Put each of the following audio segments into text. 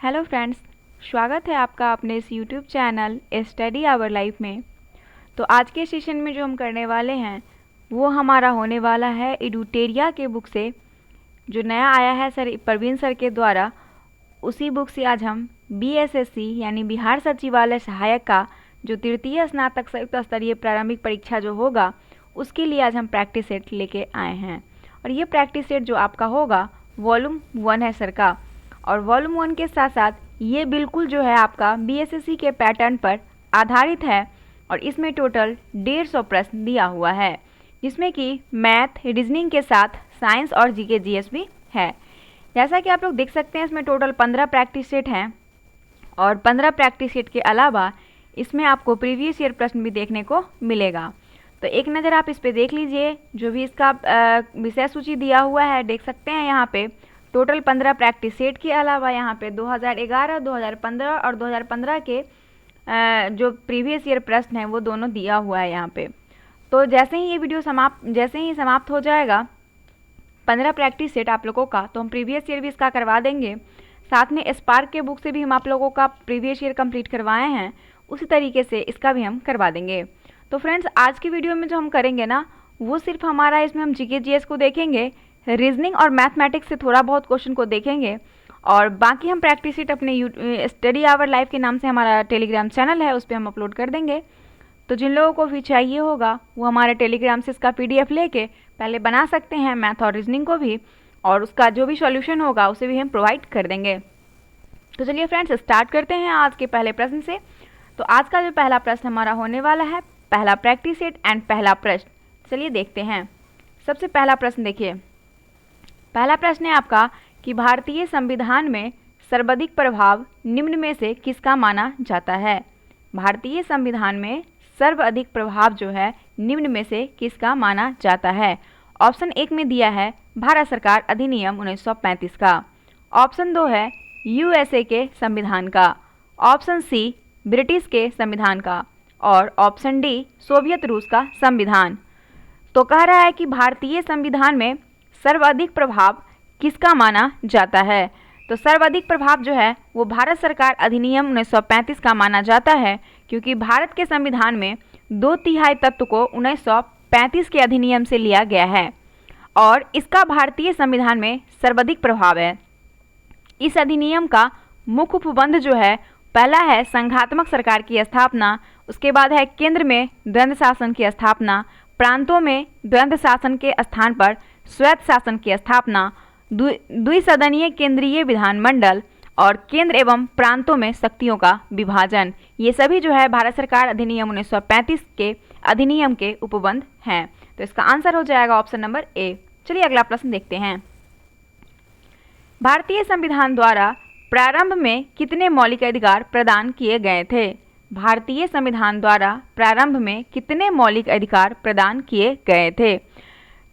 Hello friends, स्वागत है आपका अपने इस YouTube channel study our life में। तो आज के सेशन में जो हम करने वाले हैं वो हमारा होने वाला है एडुटेरिया के बुक से, जो नया आया है सर प्रवीण सर के द्वारा। उसी बुक से आज हम बीएसएससी यानी बिहार सचिवालय सहायक का जो तृतीय स्नातक संयुक्त स्तरीय प्रारंभिक परीक्षा जो होगा उसके लिए आज हम प्रैक्टिस सेट लेके आए हैं। और ये प्रैक्टिस सेट जो आपका होगा वॉल्यूम 1 है सर का, और वॉल्यूम 1 के साथ साथ ये बिल्कुल जो है आपका बीएसएससी के पैटर्न पर आधारित है। और इसमें टोटल 150 प्रश्न दिया हुआ है, जिसमें कि मैथ, रीजनिंग के साथ साइंस और जीके जीएस भी है। जैसा कि आप लोग देख सकते हैं इसमें टोटल 15 प्रैक्टिस सेट हैं, और 15 प्रैक्टिस सेट के अलावा इसमें आपको प्रीवियस ईयर प्रश्न भी देखने को मिलेगा। तो एक नज़र आप इस पर देख लीजिए, जो भी इसका विषय सूची दिया हुआ है देख सकते हैं यहाँ पे टोटल 15 प्रैक्टिस सेट के अलावा यहाँ पे 2011, 2015 और 2015 के जो प्रीवियस ईयर प्रश्न हैं वो दोनों दिया हुआ है यहाँ पे। तो जैसे ही ये वीडियो समाप्त हो जाएगा 15 प्रैक्टिस सेट आप लोगों का, तो हम प्रीवियस ईयर भी इसका करवा देंगे। साथ में स्पार्क के बुक से भी हम आप लोगों का प्रीवियस ईयर कंप्लीट करवाए हैं, उसी तरीके से इसका भी हम करवा देंगे। तो फ्रेंड्स, आज की वीडियो में जो हम करेंगे ना वो सिर्फ हमारा इसमें हम जीके जीएस को देखेंगे, रीजनिंग और मैथमेटिक्स से थोड़ा बहुत क्वेश्चन को देखेंगे, और बाकी हम प्रैक्टिस शीट अपने स्टडी आवर लाइफ के नाम से हमारा टेलीग्राम चैनल है उस पर हम अपलोड कर देंगे। तो जिन लोगों को भी चाहिए होगा वो हमारे टेलीग्राम से इसका पीडीएफ लेके पहले बना सकते हैं, मैथ और रीजनिंग को भी, और उसका जो भी सॉल्यूशन होगा उसे भी हम प्रोवाइड कर देंगे। तो चलिए फ्रेंड्स, स्टार्ट करते हैं आज के पहले प्रश्न से। तो आज का जो पहला प्रश्न हमारा होने वाला है, पहला प्रैक्टिस सेट एंड पहला प्रश्न। चलिए देखते हैं। सबसे पहला प्रश्न देखिए, पहला प्रश्न है आपका कि भारतीय संविधान में सर्वाधिक प्रभाव निम्न में से किसका माना जाता है। भारतीय संविधान में सर्वाधिक प्रभाव जो है निम्न में से किसका माना जाता है। ऑप्शन 1 में दिया है भारत सरकार अधिनियम 1935 का, ऑप्शन 2 है यूएसए के संविधान का, ऑप्शन सी ब्रिटिश के संविधान का, और ऑप्शन डी सोवियत रूस का संविधान। तो कह रहा है कि भारतीय संविधान में सर्वाधिक प्रभाव किसका माना जाता है। तो सर्वाधिक प्रभाव जो है वो भारत सरकार अधिनियम 1935 का माना जाता है, क्योंकि भारत के संविधान में 2/3 तत्व को 1935 के अधिनियम से लिया गया है, और इसका भारतीय संविधान में सर्वाधिक प्रभाव है। इस अधिनियम का मुख्य उपबंध जो है, पहला है संघात्मक सरकार की स्थापना, उसके बाद है केंद्र में द्वंद्व शासन की स्थापना, प्रांतों में द्वंद्व शासन के स्थान पर स्वायत्त शासन की स्थापना, द्विसदनीय केंद्रीय विधानमंडल, और केंद्र एवं प्रांतों में शक्तियों का विभाजन। ये सभी जो है भारत सरकार अधिनियम 1935 के अधिनियम के उपबंध हैं। तो इसका आंसर हो जाएगा ऑप्शन नंबर ए। चलिए अगला प्रश्न देखते हैं। भारतीय संविधान द्वारा प्रारंभ में कितने मौलिक अधिकार प्रदान किए गए थे। भारतीय संविधान द्वारा प्रारंभ में कितने मौलिक अधिकार प्रदान किए गए थे।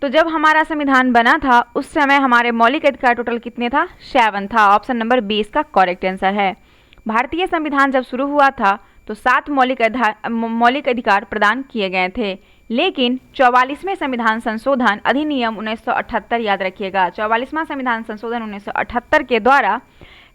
तो जब हमारा संविधान बना था उस समय हमारे मौलिक अधिकार टोटल कितने था, 7 था। ऑप्शन नंबर 20 का करेक्ट आंसर है। भारतीय संविधान जब शुरू हुआ था तो 7 मौलिक अधिकार प्रदान किए गए थे, लेकिन 44वें संविधान संशोधन अधिनियम 1978, याद रखिएगा 44वां संविधान संशोधन 1978 के द्वारा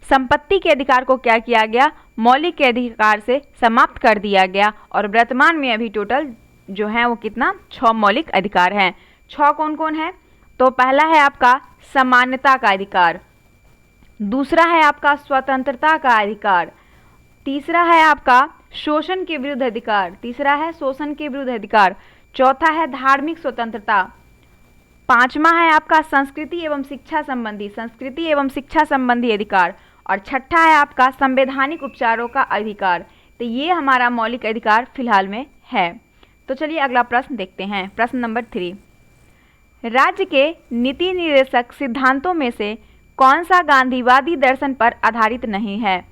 संपत्ति के अधिकार को क्या किया गया, मौलिक के अधिकार से समाप्त कर दिया गया, और वर्तमान में अभी टोटल जो है वो कितना, 6 मौलिक अधिकार हैं। 6 कौन कौन है? तो पहला है आपका समानता का अधिकार, दूसरा है आपका स्वतंत्रता का अधिकार, तीसरा है आपका शोषण के विरुद्ध अधिकार, तीसरा है शोषण के विरुद्ध अधिकार, चौथा है धार्मिक स्वतंत्रता, पांचवा है आपका संस्कृति एवं शिक्षा संबंधी अधिकार, और छठा है आपका संवैधानिक उपचारों का अधिकार। तो ये हमारा मौलिक अधिकार फिलहाल में है। तो चलिए अगला प्रश्न देखते हैं। प्रश्न नंबर 3, राज्य के नीति निर्देशक सिद्धांतों में से कौन सा गांधीवादी दर्शन पर आधारित नहीं है।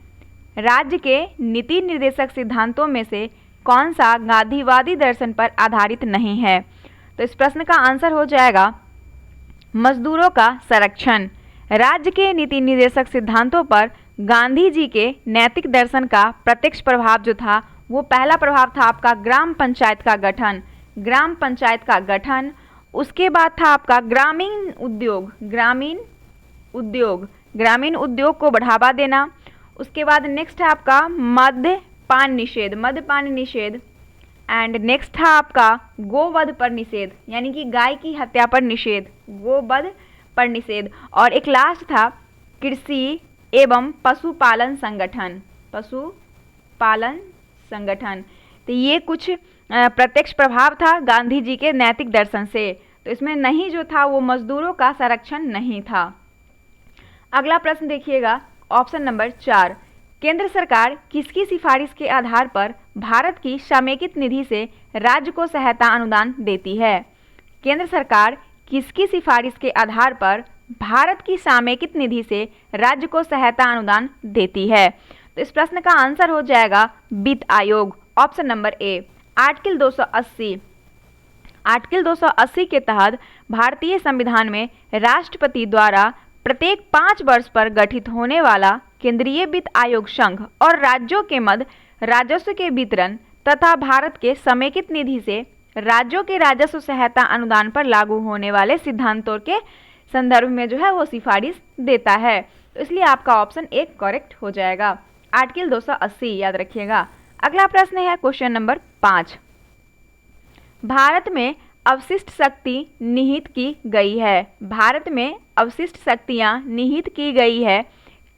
राज्य के नीति निर्देशक सिद्धांतों में से कौन सा गांधीवादी दर्शन पर आधारित नहीं है। तो इस प्रश्न का आंसर हो जाएगा मजदूरों का संरक्षण। राज्य के नीति निर्देशक सिद्धांतों पर गांधी जी के नैतिक दर्शन का प्रत्यक्ष प्रभाव जो था वो पहला प्रभाव था आपका ग्राम पंचायत का गठन, उसके बाद था आपका ग्रामीण उद्योग को बढ़ावा देना, उसके बाद नेक्स्ट है आपका मद्यपान निषेध, मद्यपान निषेध। एंड नेक्स्ट है आपका गोवध पर निषेध, यानी कि गाय की हत्या पर निषेध, गोवध पर निषेध। और एक लास्ट था कृषि एवं पशुपालन संगठन, पशुपालन संगठन। तो ये कुछ प्रत्यक्ष प्रभाव था गांधी जी के नैतिक दर्शन से। तो इसमें नहीं जो था वो मजदूरों का संरक्षण नहीं था। अगला प्रश्न देखिएगा, ऑप्शन नंबर 4, केंद्र सरकार किसकी सिफारिश के आधार पर भारत की समेकित निधि से राज्य को सहायता अनुदान देती है? केंद्र सरकार किसकी सिफारिश के आधार पर भारत की समेकित निधि से राज्य को सहायता अनुदान देती है? तो इस प्रश्न का आंसर हो जाएगा वित्त आयोग, option number A. Article 280, article 280 के तहत भारतीय संविधान में राष्ट्रपति द्वारा प्रत्येक 5 वर्ष पर गठित होने वाला केंद्रीय वित्त आयोग संघ और राज्यों के मध्य राजस्व के वितरण तथा भारत के समेकित निधि से राज्यों के राजस्व सहायता अनुदान पर लागू होने वाले सिद्धांतों के संदर्भ में जो है वो सिफारिश देता है। तो इसलिए आपका ऑप्शन एक करेक्ट हो जाएगा, आर्टिकल 280 याद रखिएगा। अगला प्रश्न है क्वेश्चन नंबर 5, भारत में अवशिष्ट शक्ति निहित की गई है, भारत में अवशिष्ट शक्तियां निहित की गई है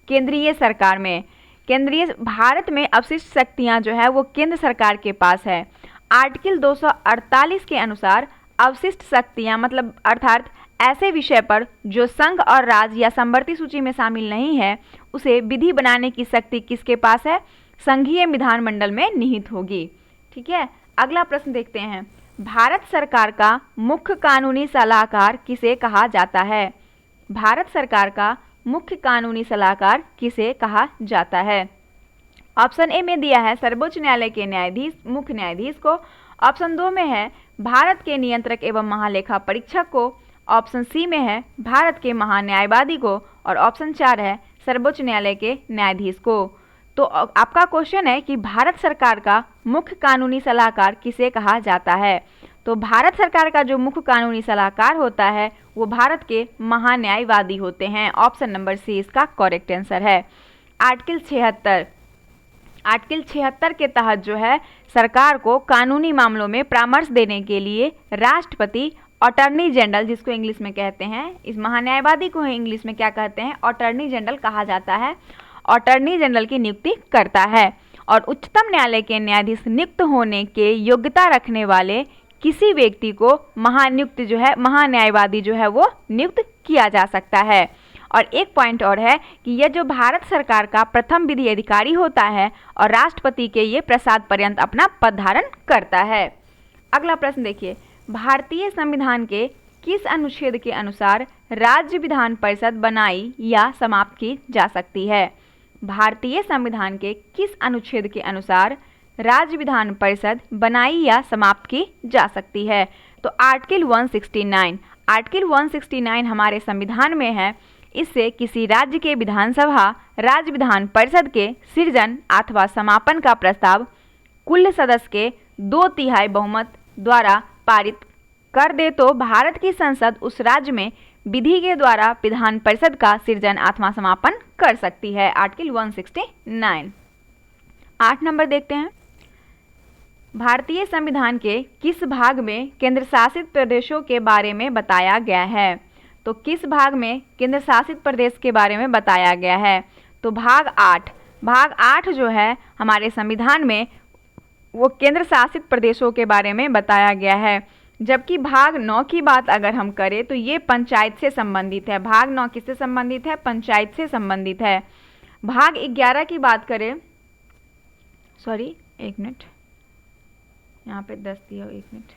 केंद्रीय सरकार में। केंद्रीय भारत में अवशिष्ट शक्तियां जो है वो केंद्र सरकार के पास है। आर्टिकल 248 के अनुसार अवशिष्ट शक्तियां मतलब अर्थात ऐसे विषय पर जो संघ और राज्य या समवर्ती सूची में शामिल नहीं है उसे विधि बनाने की शक्ति किसके पास है? संघीय विधानमंडल में निहित होगी। ठीक है, अगला प्रश्न देखते हैं, भारत सरकार का मुख्य कानूनी सलाहकार किसे कहा जाता है? भारत सरकार का मुख्य कानूनी सलाहकार किसे कहा जाता है? ऑप्शन ए में दिया है सर्वोच्च न्यायालय के न्यायाधीश, मुख्य न्यायाधीश को। ऑप्शन 2 में है भारत के नियंत्रक एवं महालेखा परीक्षक को। ऑप्शन सी में है भारत के महान्यायवादी को। और ऑप्शन 4 है सर्वोच्च न्यायालय के न्यायाधीश को। तो आपका क्वेश्चन है कि भारत सरकार का मुख्य कानूनी सलाहकार किसे कहा जाता है? तो भारत सरकार का जो मुख्य कानूनी सलाहकार होता है वो भारत के महान्यायवादी होते हैं। ऑप्शन नंबर सी इसका करेक्ट आंसर है। आर्टिकल 76, आर्टिकल 76 के तहत जो है सरकार को कानूनी मामलों में परामर्श देने के लिए राष्ट्रपति अटॉर्नी जनरल, जिसको इंग्लिश में कहते हैं, इस महान्यायवादी को इंग्लिश में क्या कहते हैं? अटॉर्नी जनरल कहा जाता है। अटॉर्नी जनरल की नियुक्ति करता है और उच्चतम न्यायालय के न्यायाधीश नियुक्त होने के योग्यता रखने वाले किसी व्यक्ति को महानियुक्त जो है महान्यायवादी जो है वो नियुक्त किया जा सकता है। और एक पॉइंट और है कि यह जो भारत सरकार का प्रथम विधि अधिकारी होता है और राष्ट्रपति के ये प्रसाद पर्यंत अपना पद धारण करता है। अगला प्रश्न देखिए, भारतीय संविधान के किस अनुच्छेद के अनुसार राज्य विधान परिषद बनाई या समाप्त की जा सकती है? भारतीय संविधान के किस अनुच्छेद के अनुसार राज्य विधान परिषद बनाई या समाप्त की जा सकती है? तो आर्टिकल 169, आर्टिकल 169 हमारे संविधान में है। इससे किसी राज्य के विधानसभा राज्य विधान परिषद के सृजन अथवा समापन का प्रस्ताव कुल सदस्य के 2/3 बहुमत द्वारा पारित कर दे तो भारत की संसद उस राज्य में विधि के द्वारा विधान परिषद का सृजन अथवा समापन कर सकती है। आर्टिकल 169। 8 नंबर देखते हैं, भारतीय संविधान के किस भाग में केंद्र शासित प्रदेशों के बारे में बताया गया है? तो किस भाग में केंद्र शासित प्रदेश के बारे में बताया गया है? तो भाग 8, भाग 8 जो है हमारे संविधान में वो केंद्र शासित प्रदेशों के बारे में बताया गया है। जबकि भाग 9 की बात अगर हम करें तो ये पंचायत से संबंधित है। भाग 9 किससे संबंधित है? पंचायत से संबंधित है। भाग 11 की बात करें, सॉरी एक मिनट, यहाँ पे 10 दिया, एक मिनट,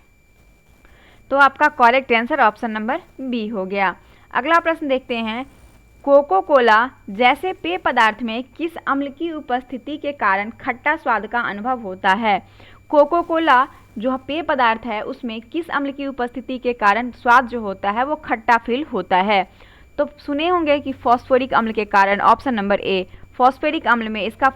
तो आपका correct answer option number B हो गया। अगला प्रश्न देखते हैं, कोको कोला जैसे पेय पदार्थ में किस अम्ल की उपस्थिति के कारण खट्टा स्वाद का अनुभव होता है? कोको कोला जो पेय पदार्थ है उसमें किस अम्ल की उपस्थिति के कारण स्वाद जो होता है वो खट्टा फील होता है? तो सुने होंगे कि फॉस्फोरिक अम्ल के कारण। ऑप्शन नंबर ए, फॉस्फोरिक अम्ल में इसका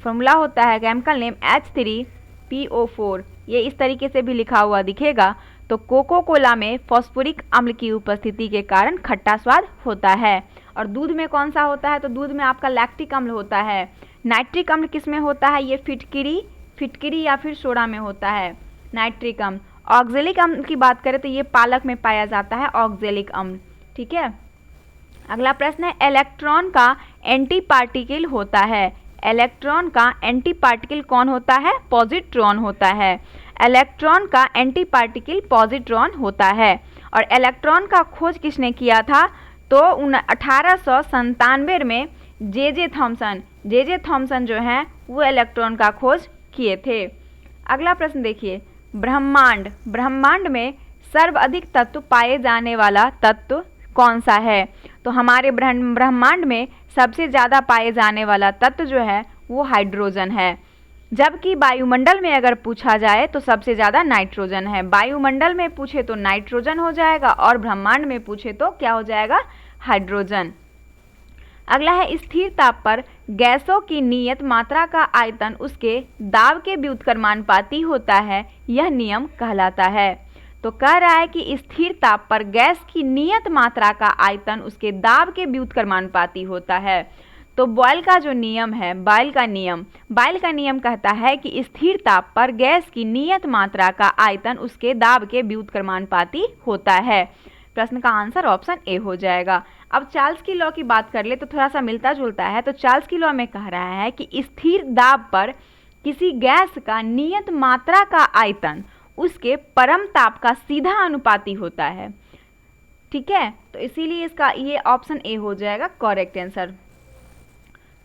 फॉर्मूला होता है केमिकल नेम H3PO4, ये इस तरीके से भी लिखा हुआ दिखेगा। तो कोको कोला में फॉस्फोरिक अम्ल की उपस्थिति के कारण खट्टा स्वाद होता है। और दूध में कौन सा होता है? तो दूध में आपका लैक्टिक अम्ल होता है। नाइट्रिक अम्ल किस में होता है? ये फिटकिरी या फिर सोडा में होता है नाइट्रिक अम्ल। ऑक्जेलिक अम्ल की बात करें तो ये पालक में पाया जाता है ऑक्जेलिक अम्ल। ठीक है, अगला प्रश्न है इलेक्ट्रॉन का एंटी पार्टिकल होता है। इलेक्ट्रॉन का एंटी पार्टिकल कौन होता है? पॉजिट्रॉन होता है। इलेक्ट्रॉन का एंटी पार्टिकल पॉजिट्रॉन होता है। और इलेक्ट्रॉन का खोज किसने किया था? तो 1897 में जे थॉमसन जो हैं वो इलेक्ट्रॉन का खोज किए थे। अगला प्रश्न देखिए, ब्रह्मांड में सर्वाधिक तत्व पाए जाने वाला तत्व कौन सा है? तो हमारे ब्रह्मांड में सबसे ज़्यादा पाए जाने वाला तत्व जो है वो हाइड्रोजन है, जबकि वायुमंडल में अगर पूछा जाए तो सबसे ज़्यादा नाइट्रोजन है। वायुमंडल में पूछे तो नाइट्रोजन हो जाएगा और ब्रह्मांड में पूछे तो क्या हो जाएगा? हाइड्रोजन। अगला है स्थिर ताप पर गैसों की नियत मात्रा का आयतन उसके दाब के व्युत्क्रमानुपाती होता है, यह नियम कहलाता है। तो कह रहा है कि स्थिर ताप पर गैस की नियत मात्रा का आयतन उसके दाब के व्युत्क्रमानुपाती होता है। तो बॉयल का जो नियम है, बॉयल का नियम कहता है कि स्थिर ताप पर गैस की नियत मात्रा का आयतन उसके दाब के व्युत्क्रमानुपाती होता है। प्रश्न का आंसर ऑप्शन ए हो जाएगा। अब चार्ल्स की लॉ की बात कर ले तो थोड़ा सा मिलता जुलता है। तो चार्ल्स की लॉ में कह रहा है कि स्थिर दाब पर किसी गैस का नियत मात्रा का आयतन उसके परम ताप का सीधा अनुपाती होता है। ठीक है, तो इसीलिए इसका ये ऑप्शन ए हो जाएगा करेक्ट आंसर।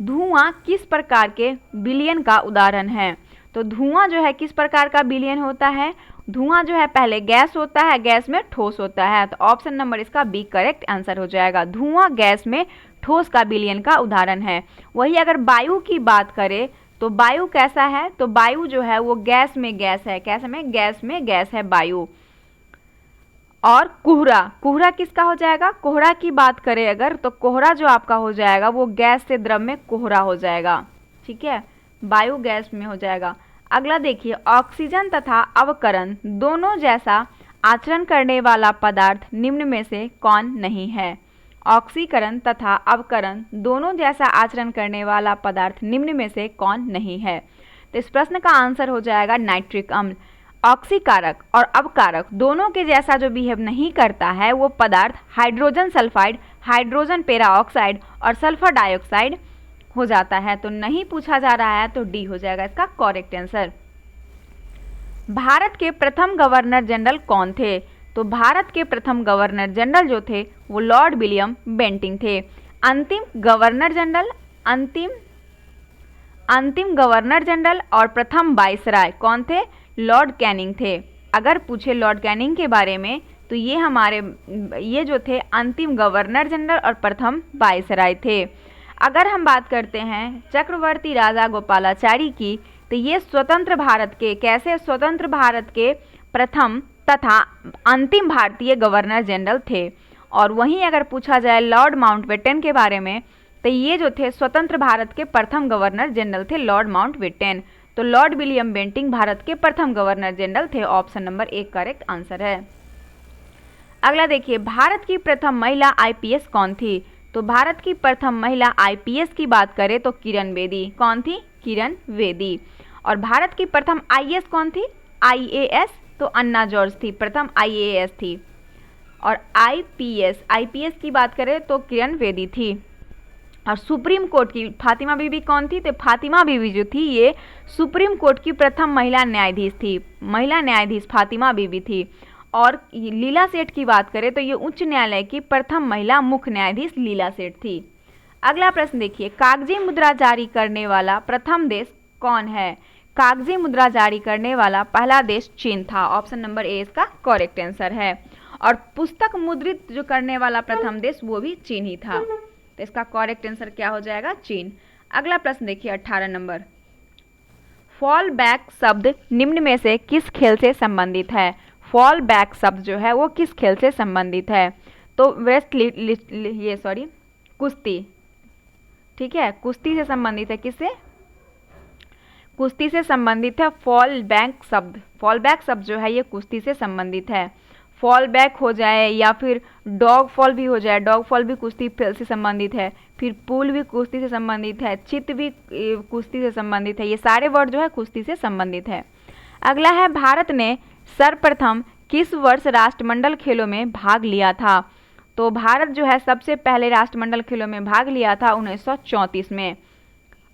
धुआं किस प्रकार के विलयन का उदाहरण है? तो धुआं जो है किस प्रकार का विलयन होता है? धुआं जो है पहले गैस होता है, गैस में ठोस होता है। तो ऑप्शन नंबर इसका बी करेक्ट आंसर हो जाएगा। धुआं गैस में ठोस का विलयन का उदाहरण है। वही अगर वायु की बात करें तो वायु कैसा है? तो वायु जो है वो गैस में गैस है। कैसे में? गैस में गैस है वायु। और कोहरा किसका हो जाएगा? कोहरा की बात करें अगर तो कोहरा जो आपका हो जाएगा वो गैस से द्रव में कोहरा हो जाएगा। ठीक है, वायु गैस में हो जाएगा। अगला देखिए, ऑक्सीजन तथा अवकरण दोनों जैसा आचरण करने वाला पदार्थ निम्न में से कौन नहीं है? ऑक्सीकरण तथा अवकरण दोनों जैसा आचरण करने वाला पदार्थ निम्न में से कौन नहीं है? तो इस प्रश्न का आंसर हो जाएगा नाइट्रिक अम्ल। ऑक्सीकारक और अवकारक दोनों के जैसा जो बिहेव नहीं करता है वो पदार्थ हाइड्रोजन सल्फाइड, हाइड्रोजन पेराऑक्साइड और सल्फर डाइऑक्साइड हो जाता है। तो नहीं पूछा जा रहा है तो डी हो जाएगा इसका करेक्ट आंसर। भारत के प्रथम गवर्नर जनरल कौन थे? तो भारत के प्रथम गवर्नर जनरल जो थे वो लॉर्ड विलियम बेंटिंक थे। अंतिम गवर्नर जनरल और प्रथम वाइसराय कौन थे? लॉर्ड कैनिंग थे। अगर पूछे लॉर्ड कैनिंग के बारे में तो ये जो थे अंतिम गवर्नर जनरल और प्रथम वाइसराय थे। अगर हम बात करते हैं चक्रवर्ती राजा गोपालाचारी की तो ये स्वतंत्र भारत के प्रथम तथा अंतिम भारतीय गवर्नर जनरल थे। और वहीं अगर पूछा जाए लॉर्ड माउंटबेटन के बारे में तो ये जो थे स्वतंत्र भारत के प्रथम गवर्नर जनरल थे लॉर्ड माउंटबेटन। तो लॉर्ड विलियम बेंटिंक भारत के प्रथम गवर्नर जनरल थे। ऑप्शन नंबर 1 करेक्ट आंसर है। अगला देखिए, भारत की प्रथम महिला आईपीएस कौन थी? तो भारत की प्रथम महिला आईपीएस की बात करें तो किरण बेदी। कौन थी? किरण बेदी। और भारत की प्रथम आईएएस कौन थी? आईएएस तो अन्ना जॉर्ज थी, प्रथम आईएएस थी। और आईपीएस की बात करें तो किरण बेदी थी। और सुप्रीम कोर्ट की फातिमा बीबी कौन थी? तो फातिमा बीबी जो थी ये सुप्रीम कोर्ट की प्रथम महिला न्यायाधीश थी। महिला न्यायाधीश फातिमा बीबी थी। और लीला सेठ की बात करें तो ये उच्च न्यायालय की प्रथम महिला मुख्य न्यायाधीश लीला सेठ थी। अगला प्रश्न देखिए, कागजी मुद्रा जारी करने वाला प्रथम देश कौन है? कागजी मुद्रा जारी करने वाला पहला देश चीन था। ऑप्शन नंबर ए इसका करेक्ट आंसर है। और पुस्तक मुद्रित जो करने वाला प्रथम देश वो भी चीन ही था। तो इसका करेक्ट आंसर क्या हो जाएगा? चीन। अगला प्रश्न देखिए 18 नंबर, फॉल बैक शब्द निम्न में से किस खेल से संबंधित है? फॉल बैक शब्द जो है वो किस खेल से संबंधित है? तो कुश्ती। ठीक है, कुश्ती से संबंधित है। किससे? कुश्ती से संबंधित है फॉल बैक शब्द जो है ये कुश्ती से संबंधित है। फॉल बैक हो जाए या फिर डॉग फॉल भी हो जाए, डॉग फॉल भी कुश्ती से संबंधित है, फिर पुल भी कुश्ती से संबंधित है, चित भी कुश्ती से संबंधित है, ये सारे वर्ड जो है कुश्ती से संबंधित है। अगला है भारत ने सर्वप्रथम किस वर्ष राष्ट्रमंडल खेलों में भाग लिया था? तो भारत जो है सबसे पहले राष्ट्रमंडल खेलों में भाग लिया था 1934 में,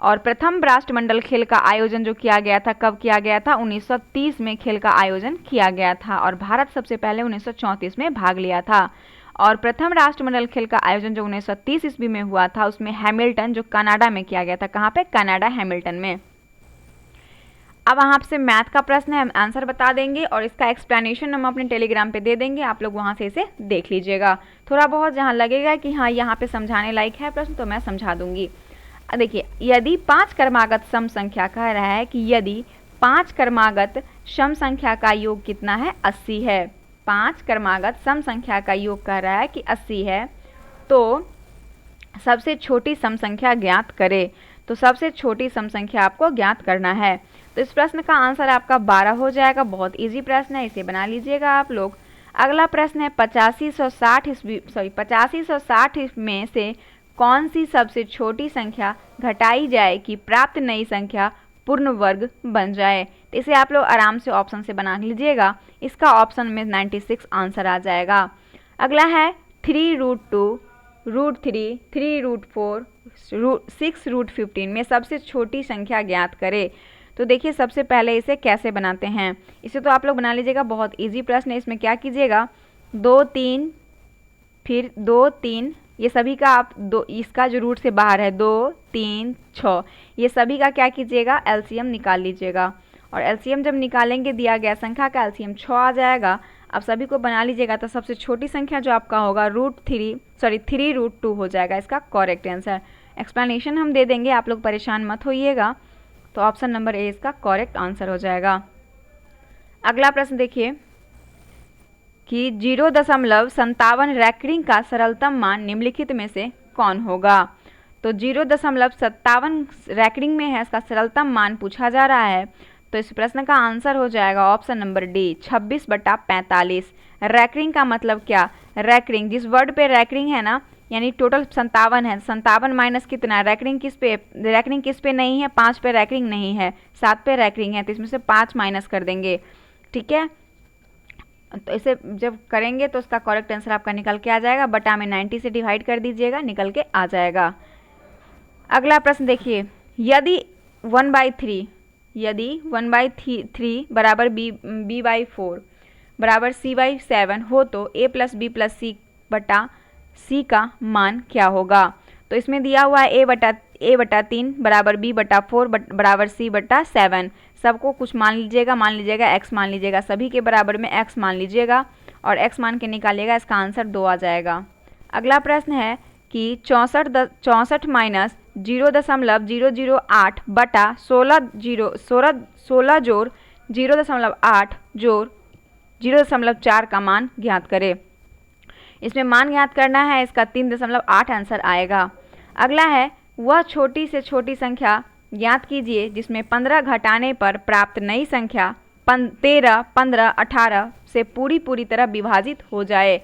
और प्रथम राष्ट्रमंडल खेल का आयोजन जो किया गया था कब किया गया था? 1930 में खेल का आयोजन किया गया था, और भारत सबसे पहले 1934 में भाग लिया था। और प्रथम राष्ट्रमंडल खेल का आयोजन जो 1930 ईस्वी में हुआ था उसमें हैमिल्टन जो कनाडा में किया गया था। कहाँ पे? कनाडा, हैमिल्टन में। अब आपसे मैथ का प्रश्न है, हम आंसर बता देंगे और इसका एक्सप्लेनेशन हम अपने टेलीग्राम पे दे देंगे, आप लोग वहाँ से इसे देख लीजिएगा। थोड़ा बहुत जहाँ लगेगा कि हाँ यहाँ पे समझाने लायक है प्रश्न तो मैं समझा दूंगी। देखिए, यदि 5 क्रमागत सम संख्या कह रहा है कि यदि 5 क्रमागत सम संख्या का योग कितना है? 80 है। 5 क्रमागत सम संख्या का योग कह रहा है कि 80 है, तो सबसे छोटी सम संख्या ज्ञात करे। तो सबसे छोटी सम संख्या आपको ज्ञात करना है। तो इस प्रश्न का आंसर आपका 12 हो जाएगा। बहुत इजी प्रश्न है, इसे बना लीजिएगा आप लोग। अगला प्रश्न है 8560 में से कौन सी सबसे छोटी संख्या घटाई जाए कि प्राप्त नई संख्या पूर्ण वर्ग बन जाए? तो इसे आप लोग आराम से ऑप्शन से बना लीजिएगा। इसका ऑप्शन में 96 आंसर आ जाएगा। अगला है 3√2, √3, 3√4, 6√15 में सबसे छोटी संख्या ज्ञात करे। तो देखिए सबसे पहले इसे कैसे बनाते हैं, इसे तो आप लोग बना लीजिएगा। बहुत इजी प्रश्न है। इसमें क्या कीजिएगा, 2 3 फिर 2 3, ये सभी का आप दो, इसका जो रूट से बाहर है 2 3 6, ये सभी का क्या कीजिएगा, एलसीएम निकाल लीजिएगा। और एलसीएम जब निकालेंगे दिया गया संख्या का एलसीएम 6 आ जाएगा। अब सभी को बना लीजिएगा। तो सबसे छोटी संख्या जो आपका होगा 3√2 हो जाएगा इसका करेक्ट आंसर। एक्सप्लेनेशन हम दे देंगे, आप लोग परेशान मत होइएगा। तो ऑप्शन नंबर ए इसका करेक्ट आंसर हो जाएगा। अगला प्रश्न देखिए कि 0.57 रैंकिंग का सरलतम मान निम्नलिखित में से कौन होगा? तो 0.57 रैंकिंग में है, इसका सरलतम मान पूछा जा रहा है। तो इस प्रश्न का आंसर हो जाएगा ऑप्शन नंबर डी, 26/45। रैंकिंग का मतलब क्या? रैंकिंग, जिस वर्ड पे रैंकिंग है ना, यानी टोटल 57 है, 57 माइनस कितना? रैंकिंग किस पे नहीं है? 5 पे रैंकिंग नहीं है, 7 पे रैंकिंग है, तो इसमें से 5 माइनस कर देंगे। ठीक है, तो इसे जब करेंगे तो उसका करेक्ट आंसर आपका निकल के आ जाएगा। बटा में 90 से डिवाइड कर दीजिएगा, निकल के आ जाएगा। अगला प्रश्न देखिए, यदि 1/3 बराबर b/4 बराबर c/7 हो तो a + b + c बटा c का मान क्या होगा? तो इसमें दिया हुआ है a/3 बराबर b/4 बराबर c/7। सबको कुछ मान लीजिएगा, x मान लीजिएगा, सभी के बराबर में x मान लीजिएगा और x मान के निकालिएगा, इसका आंसर 2 आ जाएगा। अगला प्रश्न है कि 64 माइनस 0.008 बटा 16 जोड़ 0.8 जोड़ 0.4 का मान ज्ञात करे। इसमें मान ज्ञात करना है, इसका 3.8 आंसर आएगा। अगला है वह छोटी से छोटी संख्या ज्ञात कीजिए जिसमें 15 घटाने पर प्राप्त नई संख्या 13, 15, 18 से पूरी तरह विभाजित हो जाए।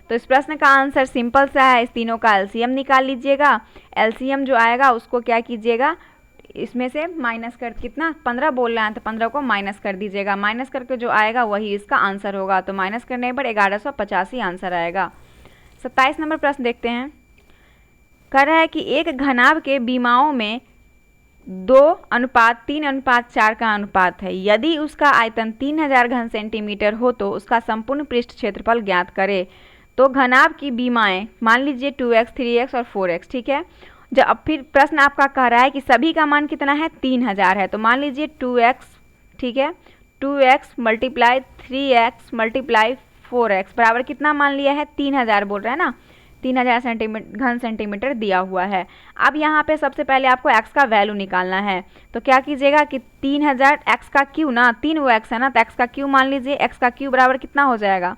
तो इस प्रश्न का आंसर सिंपल सा है, इस तीनों का एलसीएम निकाल लीजिएगा। एलसीएम जो आएगा उसको क्या कीजिएगा, इसमें से माइनस कर, कितना 15 बोल रहे हैं तो 15 को माइनस कर दीजिएगा। माइनस करके जो आएगा वही इसका आंसर होगा। तो माइनस करने पर 1185 आंसर आएगा। 27 नंबर प्रश्न देखते हैं। कह रहा है कि एक घनाभ के बीमाओं में 2:3:4 का अनुपात है। यदि उसका आयतन 3000 घन सेंटीमीटर हो तो उसका संपूर्ण पृष्ठ क्षेत्रफल ज्ञात करे। तो घनाभ की बीमाएं मान लीजिए 2x, 3x और 4x। ठीक है, जब अब फिर प्रश्न आपका कह रहा है कि सभी का मान कितना है, 3000 है। तो मान लीजिए 2x, ठीक है, 2x × 3x × 4x बराबर कितना मान लिया है, 3000 बोल रहा है ना, 3000 घन सेंटीमीटर दिया हुआ है। अब यहाँ पे सबसे पहले आपको x का वैल्यू निकालना है। तो क्या कीजिएगा कि 3000 x का क्यू ना, 3 वो x है ना, तो x का क्यू मान लीजिए। x का क्यू बराबर कितना हो जाएगा,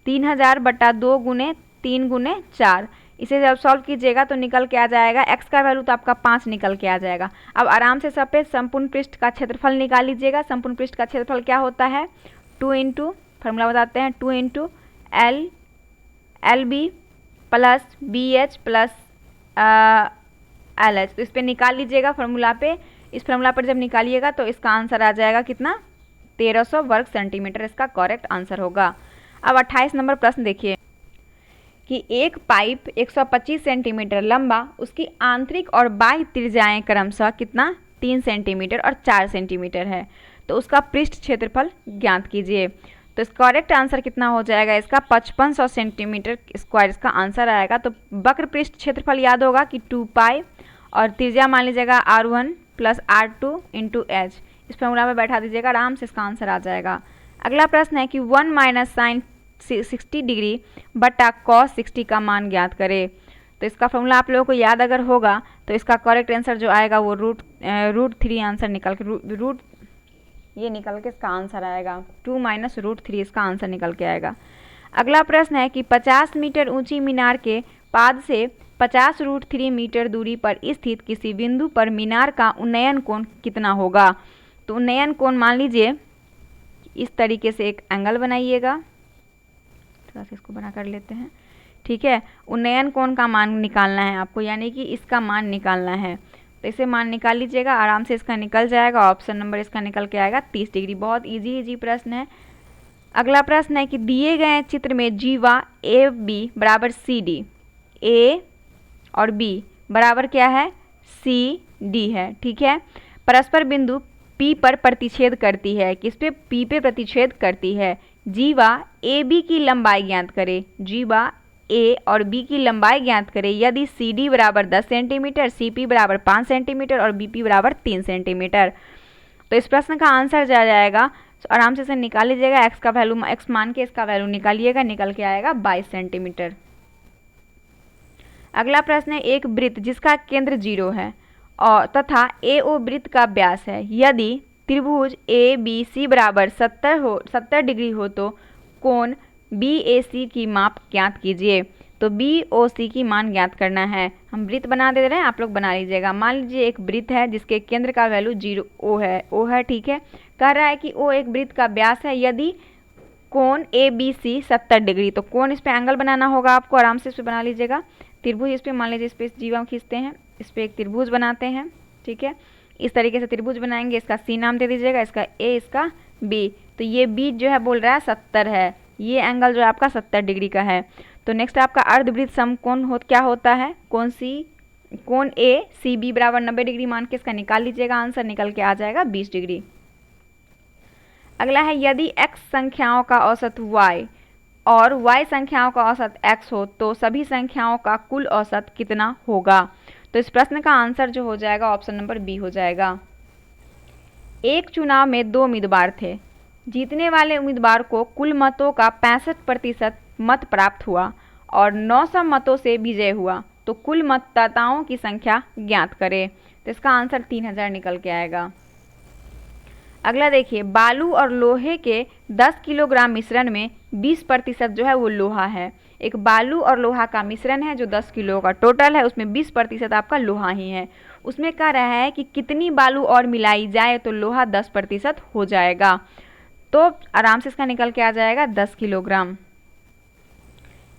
3000 बटा 2 × 3 × 4। इसे जब सॉल्व कीजिएगा तो निकल के आ जाएगा, x का वैल्यू तो आपका 5 निकल के आ जाएगा। अब आराम से सब पे संपूर्ण पृष्ठ का क्षेत्रफल निकाल लीजिएगा। संपूर्ण पृष्ठ का क्षेत्रफल क्या होता है, 2 × फॉर्मूला बताते हैं, 2 × L L B plus B H plus L H. तो इस पर निकाल लीजिएगा फॉर्मूला पे। इस फॉर्मूला पर जब निकालिएगा तो इसका आंसर आ जाएगा कितना, 1300 वर्ग सेंटीमीटर इसका करेक्ट आंसर होगा। अब 28 नंबर प्रश्न देखिए कि एक पाइप 125 सेंटीमीटर लंबा, उसकी आंतरिक और बाह्य त्रिज्याएं क्रमशः कितना 3 सेंटीमीटर और 4 सेंटीमीटर है, तो उसका पृष्ठ क्षेत्रफल ज्ञात कीजिए। तो इसका करेक्ट आंसर कितना हो जाएगा, इसका 5500 सेंटीमीटर स्क्वायर इसका आंसर आएगा। तो वक्र पृष्ठ क्षेत्रफल याद होगा कि 2 पाई और त्रिज्या मान लीजिएगा R1 plus R2 into H. इस फॉर्मूला में बैठा दीजिएगा, आराम से इसका आंसर आ जाएगा। अगला प्रश्न है कि 1 माइनस साइन 60 डिग्री बटा कॉस 60 का मान ज्ञात करें। तो इसका फॉर्मूला आप लोगों को याद अगर होगा तो इसका करेक्ट आंसर जो आएगा वो रूट 3 आंसर निकल के ये निकल के इसका आंसर आएगा 2 माइनस रूट 3 इसका आंसर निकल के आएगा। अगला प्रश्न है कि 50 मीटर ऊंची मीनार के पाद से 50 रूट 3 मीटर दूरी पर स्थित किसी बिंदु पर मीनार का उन्नयन कोण कितना होगा। तो उन्नयन कोण मान लीजिए इस तरीके से एक एंगल बनाइएगा, थोड़ा सा इसको बना कर लेते हैं, ठीक है। उन्नयन कोण का मान निकालना है आपको, यानी कि इसका मान निकालना है। तो इसे मान निकाल लीजिएगा, आराम से इसका निकल जाएगा। ऑप्शन नंबर इसका निकल के आएगा 30 डिग्री। बहुत इजी प्रश्न है। अगला प्रश्न है कि दिए गए चित्र में जीवा ए बी बराबर सी डी, ए और बी बराबर क्या है सी डी है, ठीक है। परस्पर बिंदु पी पर प्रतिच्छेद करती है, किस पे पी पे प्रतिच्छेद करती है। जीवा ए बी की लंबाई ज्ञात करे, जीवा ए और बी की लंबाई ज्ञात करें यदि सी डी बराबर 10 सेंटीमीटर, सी पी बराबर 5 सेंटीमीटर और बी पी बराबर 3 सेंटीमीटर। तो इस प्रश्न का आंसर जा जाएगा, तो आराम से इसे निकाल लीजिएगा। एक्स का वैल्यू एक्स मान के इसका वैल्यू निकालिएगा, निकल के आएगा 22 सेंटीमीटर। अगला प्रश्न है एक वृत्त जिसका केंद्र 0 है और तथा ए ओ वृत्त का व्यास है, यदि त्रिभुज ए बी सी बराबर 70 डिग्री हो तो कोण बी ए सी की माप ज्ञात कीजिए। तो बी ओ सी की मान ज्ञात करना है। हम वृत्त बना दे रहे हैं, आप लोग बना लीजिएगा। मान लीजिए एक वृत्त है जिसके केंद्र का वैल्यू 0 ओ है, ठीक है। कह रहा है कि ओ एक वृत्त का व्यास है यदि कोण ए बी सी 70 डिग्री। तो कोण इस पे एंगल बनाना होगा आपको, आराम से इस पे बना लीजिएगा। त्रिभुज इस पे मान लीजिए, इस पे जीवा खींचते हैं, इस पे एक त्रिभुज बनाते हैं, ठीक है। इस तरीके से त्रिभुज बनाएंगे, इसका सी नाम दे दीजिएगा, इसका ए, इसका बी। तो ये बी जो है बोल रहा है 70 है, ये एंगल जो है आपका 70 डिग्री का है। तो नेक्स्ट आपका अर्धवृत्त समकोण क्या होता है, कोण ए सी बी बराबर 90 डिग्री मान के इसका निकाल लीजिएगा, आंसर निकल के आ जाएगा 20 डिग्री। अगला है यदि x संख्याओं का औसत y और y संख्याओं का औसत x हो तो सभी संख्याओं का कुल औसत कितना होगा। तो इस प्रश्न का आंसर जो हो जाएगा ऑप्शन नंबर बी हो जाएगा। एक चुनाव में 2 उम्मीदवार थे, जीतने वाले उम्मीदवार को कुल मतों का 65% मत प्राप्त हुआ और 900 मतों से विजय हुआ, तो कुल मतदाताओं की संख्या ज्ञात करें। तो इसका आंसर 3000 निकल के आएगा। अगला देखिए, बालू और लोहे के 10 किलोग्राम मिश्रण में 20% जो है वो लोहा है। एक बालू और लोहा का मिश्रण है जो 10 किलो का टोटल है, उसमें 20% आपका लोहा ही है। उसमें कह रहा है कि कितनी बालू और मिलाई जाए तो लोहा 10% हो जाएगा। तो आराम से इसका निकल के आ जाएगा 10 किलोग्राम।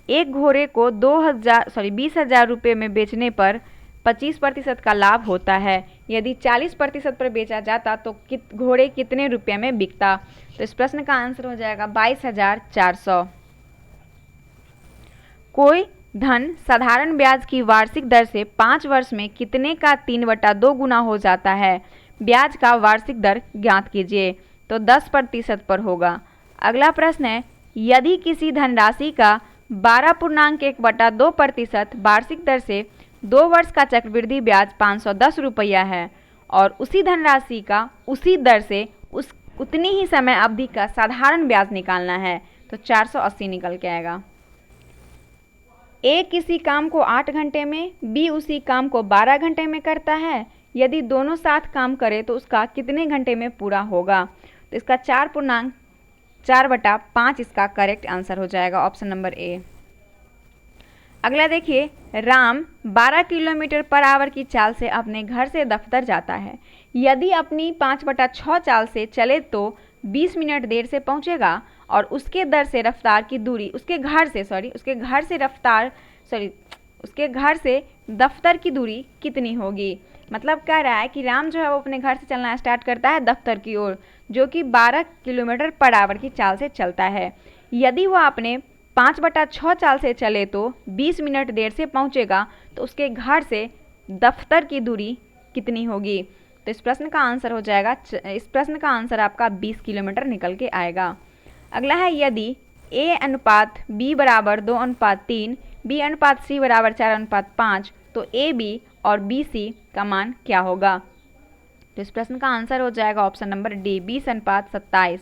एक घोड़े को 20,000 रुपये में बेचने पर 25% का लाभ होता है, यदि 40% पर बेचा जाता तो घोड़े कितने रुपये में बिकता। तो इस प्रश्न का आंसर हो जाएगा 22,400। कोई धन साधारण ब्याज की वार्षिक दर से 5 वर्ष में कितने का 3/2 गुना हो जाता है, ब्याज का वार्षिक दर ज्ञात कीजिए। तो 10% पर होगा। अगला प्रश्न है यदि किसी धनराशि का 12.1/2% वार्षिक दर से 2 वर्ष का चक्रवृद्धि ब्याज 510 रुपया है और उसी धनराशि का उसी दर से उतनी ही समय अवधि का साधारण ब्याज निकालना है, तो 480 निकल के आएगा। ए किसी काम को 8 घंटे में, बी उसी काम को 12 घंटे में करता है, यदि दोनों साथ काम करें तो उसका कितने घंटे में पूरा होगा। तो इसका 4/5 इसका करेक्ट आंसर हो जाएगा, ऑप्शन नंबर ए। अगला देखिए, राम 12 किलोमीटर पर आवर की चाल से अपने घर से दफ्तर जाता है, यदि अपनी 5/6 चाल से चले तो 20 मिनट देर से पहुंचेगा और उसके घर से दफ्तर की दूरी कितनी होगी। मतलब कह रहा है कि राम जो है वो अपने घर से चलना स्टार्ट करता है दफ्तर की ओर, जो कि 12 किलोमीटर पर आवर की चाल से चलता है। यदि वह अपने 5/6 चाल से चले तो 20 मिनट देर से पहुंचेगा, तो उसके घर से दफ्तर की दूरी कितनी होगी। तो इस प्रश्न का आंसर आपका 20 किलोमीटर निकल के आएगा। अगला है, यदि A/B बराबर 2/3, B/C बराबर 4/5, तो AB और BC का मान क्या होगा। तो इस प्रश्न का आंसर हो जाएगा ऑप्शन नंबर डी, 20/27।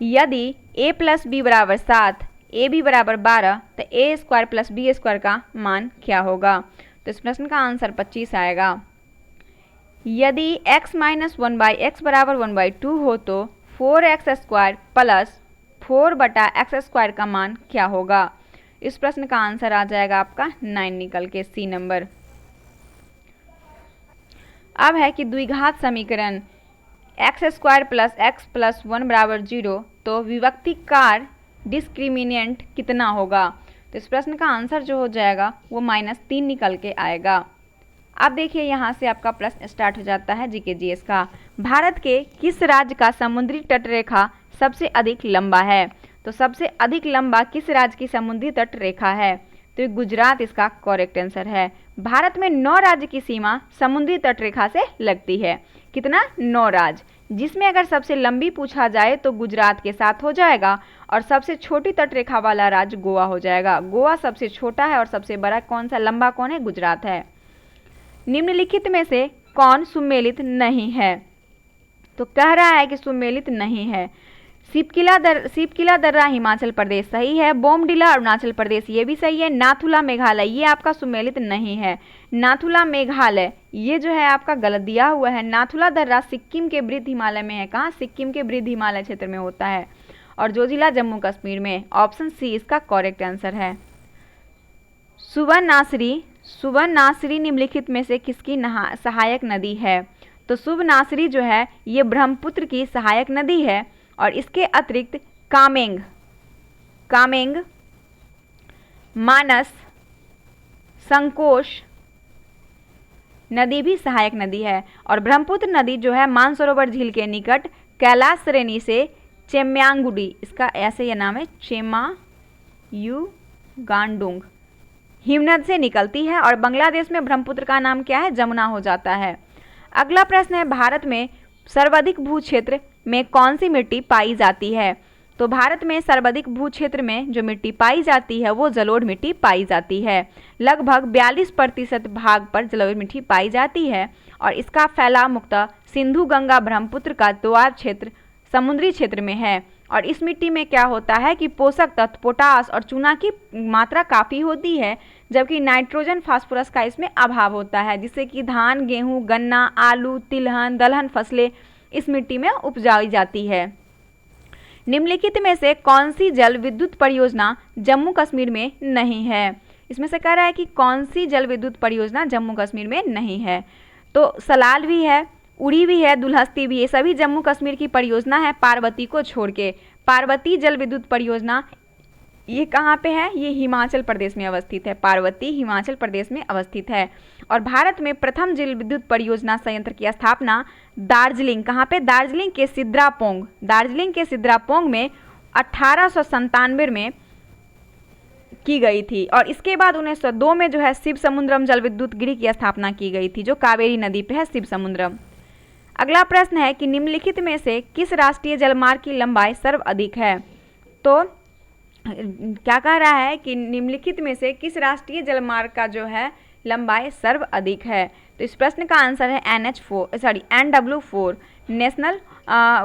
यदि A + B बराबर 7, AB बराबर 12, तो A² + B² का मान क्या होगा। तो इस प्रश्न का आंसर 25 आएगा। यदि x - 1/x बराबर 1/2 हो तो 4x² + 4/x² का मान क्या होगा। इस प्रश्न का आंसर आ जाएगा आपका 9 निकल के, सी नंबर। अब है कि द्विघात समीकरण x² + x + 1 बराबर 0, तो विभक्तिकार डिस्क्रिमिनेंट कितना होगा। तो इस प्रश्न का आंसर जो हो जाएगा वो -3 निकल के आएगा। अब देखिए यहाँ से आपका प्रश्न स्टार्ट हो जाता है जीके जीएस का। भारत के किस राज्य का समुद्री तट रेखा सबसे अधिक लंबा है। तो सबसे अधिक लंबा किस राज्य की समुद्री तट रेखा है। तो गुजरात इसका करेक्ट आंसर है। भारत में 9 राज्य की सीमा समुद्री तट रेखा से लगती है। कितना, 9 राज्य, जिसमें अगर सबसे लंबी पूछा जाए तो गुजरात के साथ हो जाएगा और सबसे छोटी तट रेखा वाला राज्य गोवा हो जाएगा। गोवा सबसे छोटा है और सबसे बड़ा कौन सा, लंबा कौन है, गुजरात है। निम्नलिखित में से कौन सुमेलित नहीं है। तो कह रहा है कि सुमेलित नहीं है। सिपकिला दर्रा हिमाचल प्रदेश सही है, बोमडिला अरुणाचल प्रदेश ये भी सही है, नाथुला मेघालय ये आपका सुमेलित नहीं है। नाथुला मेघालय ये जो है आपका गलत दिया हुआ है। नाथुला दर्रा सिक्किम के वृद्ध हिमालय में है। कहाँ, सिक्किम के वृद्ध हिमालय क्षेत्र में होता है। और जोजिला जम्मू कश्मीर में। ऑप्शन सी इसका करेक्ट आंसर है। सुबनासरी निम्नलिखित में से किसकी सहायक नदी है। तो सुबनासरी जो है ये ब्रह्मपुत्र की सहायक नदी है और इसके अतिरिक्त कामेंग, मानस, संकोश नदी भी सहायक नदी है। और ब्रह्मपुत्र नदी जो है मानसरोवर झील के निकट कैलाश श्रेणी से चेम्यांगुडी, इसका ऐसे यह नाम है, चेमायुगांडुंग हिमनद से निकलती है। और बांग्लादेश में ब्रह्मपुत्र का नाम क्या है, जमुना हो जाता है। अगला प्रश्न है, भारत में सर्वाधिक भू क्षेत्र में कौन सी मिट्टी पाई जाती है। तो भारत में सर्वाधिक भू क्षेत्र में जो मिट्टी पाई जाती है वो जलोढ़ मिट्टी पाई जाती है। लगभग 42% भाग पर जलोढ़ मिट्टी पाई जाती है और इसका फैलाव मुख्यतः सिंधु गंगा ब्रह्मपुत्र का दोआब क्षेत्र समुद्री क्षेत्र में है। और इस मिट्टी में क्या होता है कि पोषक तत्व पोटास और चूना की मात्रा काफ़ी होती है, जबकि नाइट्रोजन फास्फोरस का इसमें अभाव होता है, जिससे कि धान, गेहूं, गन्ना, आलू, तिलहन, दलहन फसलें इस मिट्टी में उपजाई जाती है। निम्नलिखित में से कौन सी जल विद्युत परियोजना जम्मू कश्मीर में नहीं है। इसमें से कह रहा है कि कौन सी जल विद्युत परियोजना जम्मू कश्मीर में नहीं है। तो सलाल भी है, उड़ी भी है, दुल्हस्ती भी है, सभी जम्मू कश्मीर की परियोजना है पार्वती को छोड़ के। पार्वती जल विद्युत परियोजना ये कहाँ पे है, ये हिमाचल प्रदेश में अवस्थित है। पार्वती हिमाचल प्रदेश में अवस्थित है। और भारत में प्रथम जल विद्युत परियोजना संयंत्र की स्थापना दार्जिलिंग, कहाँ पे, दार्जिलिंग के सिद्रापोंग में 1897 में की गई थी। और इसके बाद 1902 में जो है शिव समुद्रम जल विद्युत गृह की स्थापना की गई थी, जो कावेरी नदी पे है, शिव समुद्रम। अगला प्रश्न है कि निम्नलिखित में से किस राष्ट्रीय जलमार्ग की लंबाई सर्वाधिक है। तो क्या कह रहा है कि निम्नलिखित में से किस राष्ट्रीय जलमार्ग का जो है लंबाई सर्वाधिक है। तो इस प्रश्न का आंसर है NW4 नेशनल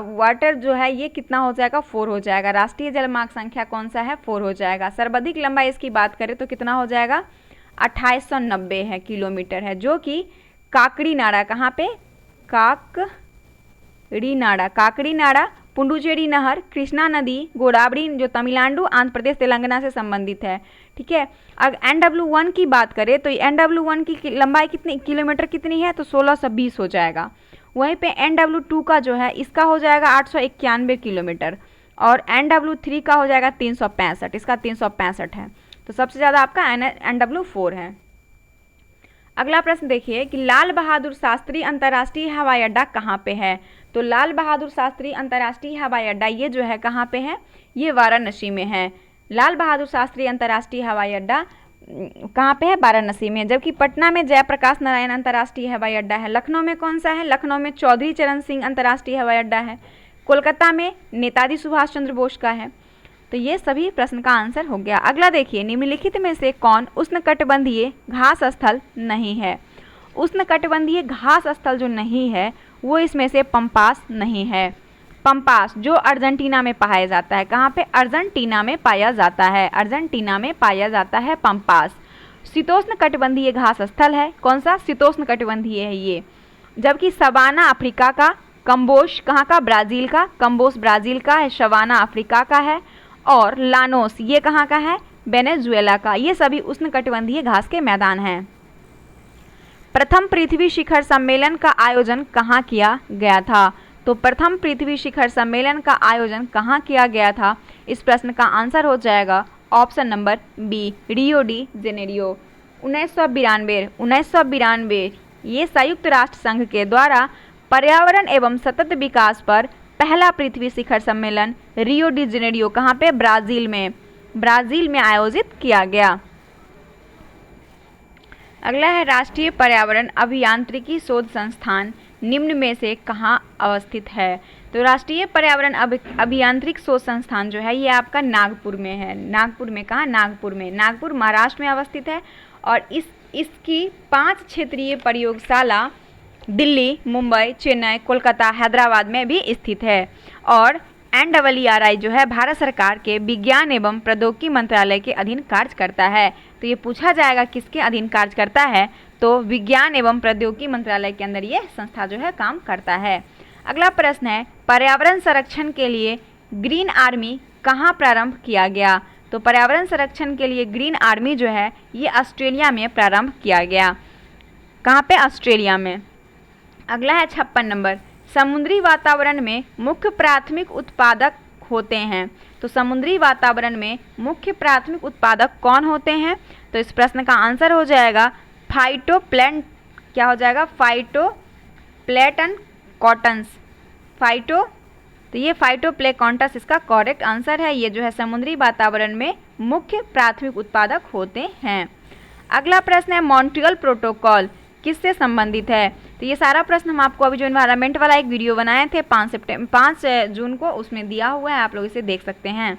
वाटर जो है ये कितना हो जाएगा, 4 हो जाएगा। राष्ट्रीय जलमार्ग संख्या कौन सा है, 4 हो जाएगा। सर्वाधिक लंबाई इसकी बात करें तो कितना हो जाएगा, 2890 है किलोमीटर है, जो कि काकड़ी नाड़ा, कहाँ पे, काकड़ी नाड़ा, पुडुचेरी नहर, कृष्णा नदी, गोदावरी जो तमिलनाडु, आंध्र प्रदेश, तेलंगाना से संबंधित है। ठीक है। अगर NW1 की बात करें तो NW1 की लंबाई कितनी किलोमीटर कितनी है, तो 1620 हो जाएगा। वहीं पे NW2 का जो है इसका हो जाएगा 891 किलोमीटर और NW3 का हो जाएगा 365, इसका 365 है। तो सबसे ज़्यादा आपका NW4 है। अगला प्रश्न देखिए कि लाल बहादुर शास्त्री अंतर्राष्ट्रीय हवाई अड्डा कहाँ पे है। तो लाल बहादुर शास्त्री अंतर्राष्ट्रीय हवाई अड्डा ये जो है कहाँ पे है, ये वाराणसी में है। लाल बहादुर शास्त्री अंतर्राष्ट्रीय हवाई अड्डा कहाँ पे है, वाराणसी में। जबकि पटना में जयप्रकाश नारायण अंतर्राष्ट्रीय हवाई अड्डा है। लखनऊ में कौन सा है, लखनऊ में चौधरी चरण सिंह अंतर्राष्ट्रीय हवाई अड्डा है। कोलकाता में नेताजी सुभाष चंद्र बोस का है। तो ये सभी प्रश्न का आंसर हो गया। अगला देखिए, निम्नलिखित में से कौन उष्णकटिबंधीय घास स्थल नहीं है। उष्णकटिबंधीय घास स्थल जो नहीं है वो इसमें से पंपास नहीं है। पंपास जो अर्जेंटीना में पाया जाता है, कहाँ पे, अर्जेंटीना में पाया जाता है, अर्जेंटीना में पाया जाता है पंपास। शीतोष्ण कटिबंधीय घास स्थल है, कौन सा, शीतोष्ण कटिबंधीय है ये। जबकि सवाना अफ्रीका का, कंबोश कहाँ का, ब्राज़ील का, कंबोश ब्राज़ील का है, सवाना अफ्रीका का है, और लानोस ये कहाँ का है, वेनेजुएला का। ये सभी उष्णकटिबंधीय घास के मैदान हैं। प्रथम पृथ्वी शिखर सम्मेलन का आयोजन कहाँ किया गया था। तो प्रथम पृथ्वी शिखर सम्मेलन का आयोजन कहाँ किया गया था, इस प्रश्न का आंसर हो जाएगा option number B, Rio de Janeiro. 1992 ये संयुक्त राष्ट्र संघ के द्वारा पर्यावरण एवं सतत विकास पर पहला पृथ्वी शिखर सम्मेलन रियो डी जेनेरियो कहाँ पे, ब्राज़ील में आयोजित किया गया। अगला है राष्ट्रीय पर्यावरण अभियांत्रिकी शोध संस्थान निम्न में से कहाँ अवस्थित है। तो राष्ट्रीय पर्यावरण अभियांत्रिक शोध संस्थान जो है ये आपका नागपुर में है। नागपुर में कहाँ, नागपुर में, नागपुर महाराष्ट्र में अवस्थित है। और इसकी 5 क्षेत्रीय प्रयोगशाला दिल्ली, मुंबई, चेन्नई, कोलकाता, हैदराबाद में भी स्थित है। और NEERI जो है भारत सरकार के विज्ञान एवं प्रौद्योगिकी मंत्रालय के अधीन कार्य करता है। तो ये पूछा जाएगा किसके अधीन कार्य करता है, तो विज्ञान एवं प्रौद्योगिकी मंत्रालय के अंदर ये संस्था जो है काम करता है। अगला प्रश्न है, पर्यावरण संरक्षण के लिए ग्रीन आर्मी कहाँ प्रारंभ किया गया। तो पर्यावरण संरक्षण के लिए ग्रीन आर्मी जो है ये ऑस्ट्रेलिया में प्रारंभ किया गया। कहाँ पे, ऑस्ट्रेलिया में। अगला है 56 नंबर, समुद्री वातावरण में मुख्य प्राथमिक उत्पादक होते हैं। तो समुद्री वातावरण में मुख्य प्राथमिक उत्पादक कौन होते हैं। तो इस प्रश्न का आंसर हो जाएगा फाइटोप्लैंट, क्या हो जाएगा, फाइटोप्लैंटन कॉटन्स, तो ये फाइटोप्लैंटन्स इसका करेक्ट आंसर है। ये जो है समुद्री वातावरण में मुख्य प्राथमिक उत्पादक होते हैं। अगला प्रश्न है, मॉन्ट्रियल प्रोटोकॉल किससे संबंधित है। तो ये सारा प्रश्न हम आपको अभी जो एनवायरनमेंट वाला एक वीडियो बनाए थे 5 जून को, उसमें दिया हुआ है, आप लोग इसे देख सकते हैं।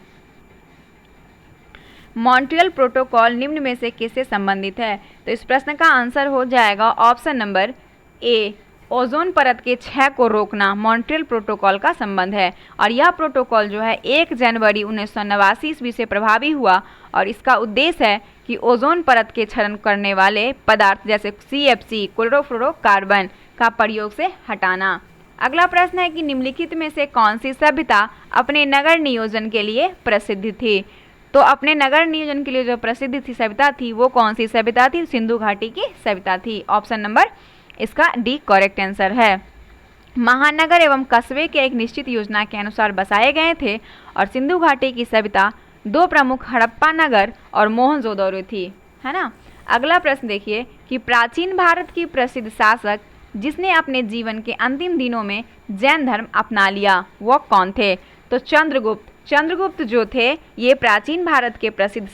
मॉन्ट्रियल प्रोटोकॉल निम्न में से किससे संबंधित है। तो इस प्रश्न का आंसर हो जाएगा ऑप्शन नंबर ए, ओजोन परत के क्षय को रोकना मॉन्ट्रियल प्रोटोकॉल का संबंध है। और यह प्रोटोकॉल जो है 1 जनवरी 1989 ईस्वी से प्रभावी हुआ और इसका उद्देश्य है कि ओजोन परत के क्षरण करने वाले पदार्थ जैसे CFC क्लोरोफ्लोरोकार्बन का प्रयोग से हटाना। अगला प्रश्न है कि निम्नलिखित में से कौन सी सभ्यता अपने नगर नियोजन के लिए प्रसिद्ध थी। तो अपने नगर नियोजन के लिए जो प्रसिद्ध थी सभ्यता थी वो कौन सी सभ्यता थी, सिंधु घाटी की सभ्यता थी। ऑप्शन नंबर इसका डी करेक्ट आंसर है। महानगर एवं कस्बे के एक निश्चित योजना के अनुसार बसाए गए थे और सिंधु घाटी की सभ्यता 2 प्रमुख हड़प्पा नगर और मोहनजोदड़ो थी, है ना। अगला प्रश्न देखिए कि प्राचीन भारत की प्रसिद्ध शासक जिसने अपने जीवन के अंतिम दिनों में जैन धर्म अपना लिया वो कौन थे। तो चंद्रगुप्त जो थे ये प्राचीन भारत के प्रसिद्ध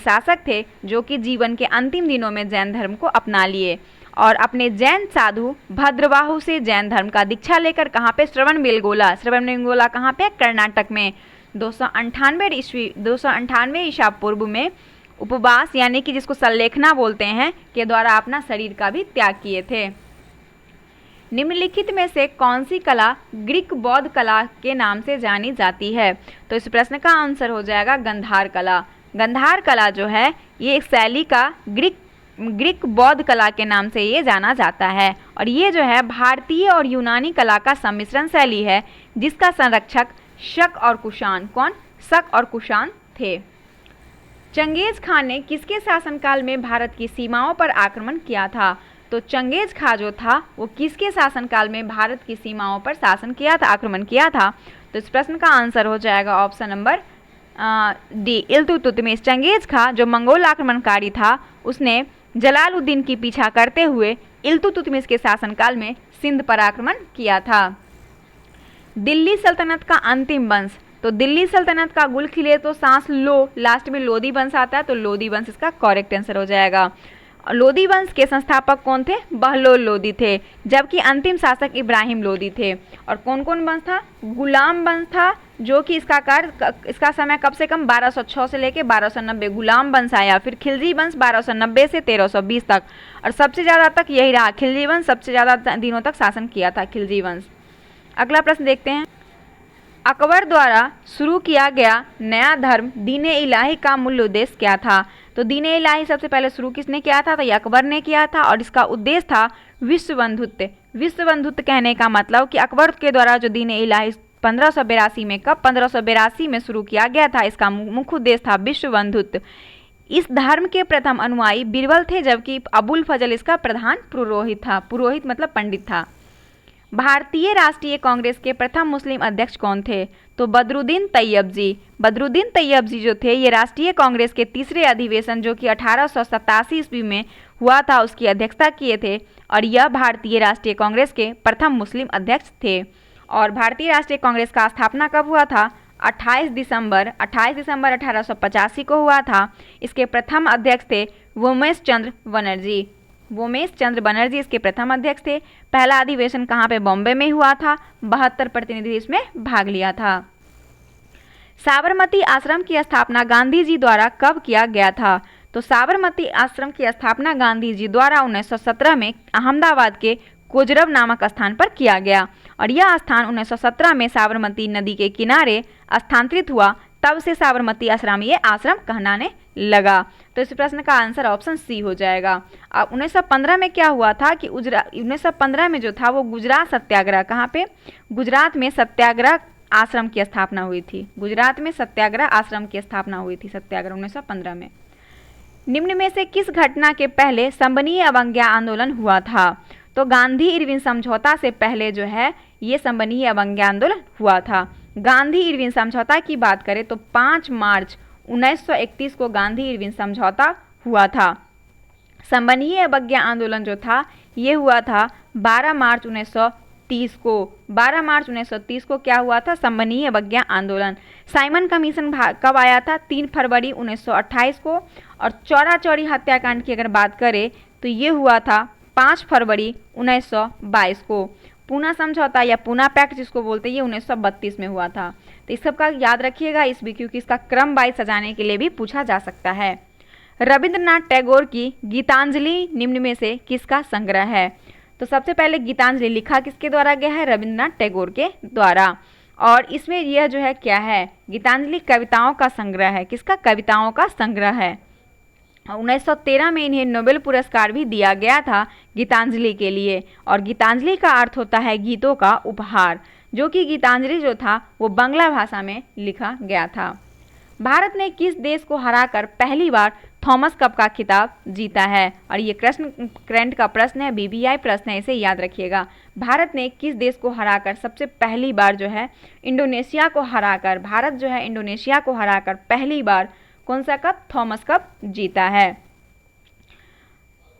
शासक थे जो कि जीवन के अंतिम दिनों में जैन धर्म को अपना लिए और अपने जैन साधु भद्रबाहु से जैन धर्म का दीक्षा लेकर कहाँ पे, श्रवणबेलगोला कहाँ पे, कर्नाटक में 298 ईसा पूर्व में उपवास यानी कि जिसको संलेखना बोलते हैं के द्वारा अपना शरीर का भी त्याग किए थे। निम्नलिखित में से कौन सी कला ग्रीक बौद्ध कला के नाम से जानी जाती है। तो इस प्रश्न का आंसर हो जाएगा गंधार कला। गंधार कला जो है ये एक शैली का ग्रीक बौद्ध कला के नाम से ये जाना जाता है और ये जो है भारतीय और यूनानी कला का सम्मिश्रण शैली है जिसका संरक्षक शक और कुषाण थे। चंगेज खान ने किसके शासनकाल में भारत की सीमाओं पर आक्रमण किया था। तो चंगेज खां जो था वो किसके शासनकाल में भारत की सीमाओं पर शासन किया था, आक्रमण किया था? तो इस प्रश्न का आंसर हो जाएगा option number D, Iltutmish. Changez Khan जो मंगोल आक्रमणकारी था, उसने जलालुद्दीन की पीछा करते हुए इल्तुतमिश के शासनकाल में सिंध पर आक्रमण किया था। दिल्ली सल्तनत का अंतिम वंश, तो दिल्ली सल्तनत का गुल खिले तो सांस लो, लास्ट में लोदी वंश आता है, तो लोदी वंश इसका करेक्ट आंसर हो जाएगा। लोदी वंश के संस्थापक कौन थे? बहलोल लोदी थे, जबकि अंतिम शासक इब्राहिम लोदी थे। और कौन कौन वंश था? गुलाम वंश था, जो कि इसका समय कब से कम 1206 से लेके 1290 गुलाम वंश आया। फिर खिलजी वंश 1290 से 1320 तक, और सबसे ज़्यादा तक यही रहा, खिलजी वंश सबसे ज़्यादा दिनों तक शासन किया था, खिलजी वंश। अगला प्रश्न देखते हैं। अकबर द्वारा शुरू किया गया नया धर्म दीन-ए इलाही का मूल उद्देश्य क्या था? तो दीन-ए इलाही सबसे पहले शुरू किसने किया था? तो ये अकबर ने किया था, और इसका उद्देश्य था विश्व बंधुत्व। विश्व बंधुत्व कहने का मतलब कि अकबर के द्वारा जो दीन-ए इलाही 1582 में, कब 1582 में शुरू किया गया था, इसका मुख्य उद्देश्य था विश्व बंधुत्व। इस धर्म के प्रथम अनुयायी बीरबल थे, जबकि अबुल फजल इसका प्रधान पुरोहित था। पुरोहित मतलब पंडित था। भारतीय राष्ट्रीय कांग्रेस के प्रथम मुस्लिम अध्यक्ष कौन थे? तो बदरुद्दीन तैयब जी। बदरुद्दीन तैयब जी जो थे, ये राष्ट्रीय कांग्रेस के तीसरे अधिवेशन जो कि 1887 ईस्वी में हुआ था, उसकी अध्यक्षता किए थे, और यह भारतीय राष्ट्रीय कांग्रेस के प्रथम मुस्लिम अध्यक्ष थे। और भारतीय राष्ट्रीय कांग्रेस का स्थापना कब हुआ था? 28 दिसंबर 1885 को हुआ था। इसके प्रथम अध्यक्ष थे वोमेश चंद्र बनर्जी। वोमेश चंद्र बनर्जी इसके प्रथम अध्यक्ष थे। पहला अधिवेशन कहाँ पे? बॉम्बे में हुआ था। 72 प्रतिनिधि इसमें भाग लिया था। साबरमती आश्रम की स्थापना गांधी जी द्वारा कब किया गया था? तो साबरमती आश्रम की स्थापना गांधी जी द्वारा 1917 में अहमदाबाद के कोजरब नामक स्थान पर किया गया, और यह स्थान 1917 में साबरमती नदी के किनारे स्थानांतरित हुआ। तब से साबरमती आश्रम ये आश्रम कहलाने लगा। तो इस प्रश्न का आंसर ऑप्शन सी हो जाएगा। अब 1915 में क्या हुआ था कि 1915 में जो था वो गुजरात सत्याग्रह, कहाँ पे? गुजरात में सत्याग्रह आश्रम की स्थापना हुई थी। गुजरात में सत्याग्रह आश्रम की स्थापना हुई थी, सत्याग्रह 1915 में। निम्न में से किस घटना के पहले संबंधीय अवज्ञा आंदोलन हुआ था? तो गांधी इरविन समझौता से पहले जो है ये संबंधीय अवज्ञा आंदोलन हुआ था। गांधी इरविन समझौता की बात करें तो 5 मार्च 1931 को गांधी इरविन समझौता हुआ था। संबंधीय अवज्ञा आंदोलन जो था ये हुआ था 12 मार्च 1930 को। 12 मार्च 1930 को क्या हुआ था? संबंधीय अवज्ञा आंदोलन। साइमन कमीशन कब आया था? 3 फरवरी 1928 को। और चौरा चौरी हत्याकांड की अगर बात करें तो ये हुआ था 5 फरवरी 1922 को। पूना समझौता या पूना पैक्ट जिसको बोलते हैं, ये 1932 में हुआ था। तो इस सब का याद रखिएगा इसमें, क्योंकि इसका क्रम वाइज सजाने के लिए भी पूछा जा सकता है। रविंद्रनाथ टैगोर की गीतांजलि निम्न में से किसका संग्रह है? तो सबसे पहले गीतांजलि लिखा किसके द्वारा गया है? रविंद्रनाथ टैगोर के द्वारा। और इसमें यह जो है क्या है? गीतांजलि कविताओं का संग्रह है। किसका? कविताओं का संग्रह है। 1913 में इन्हें नोबेल पुरस्कार भी दिया गया था गीतांजलि के लिए। और गीतांजलि का अर्थ होता है गीतों का उपहार, जो कि गीतांजलि जो था वो बांग्ला भाषा में लिखा गया था। भारत ने किस देश को हराकर पहली बार थॉमस कप का खिताब जीता है? और ये करंट का प्रश्न है, बीबीआई प्रश्न है, इसे याद रखिएगा। भारत ने किस देश को हराकर सबसे पहली बार जो है इंडोनेशिया को हराकर, भारत जो है इंडोनेशिया को हराकर पहली बार कौन सा कप? थॉमस कप जीता है।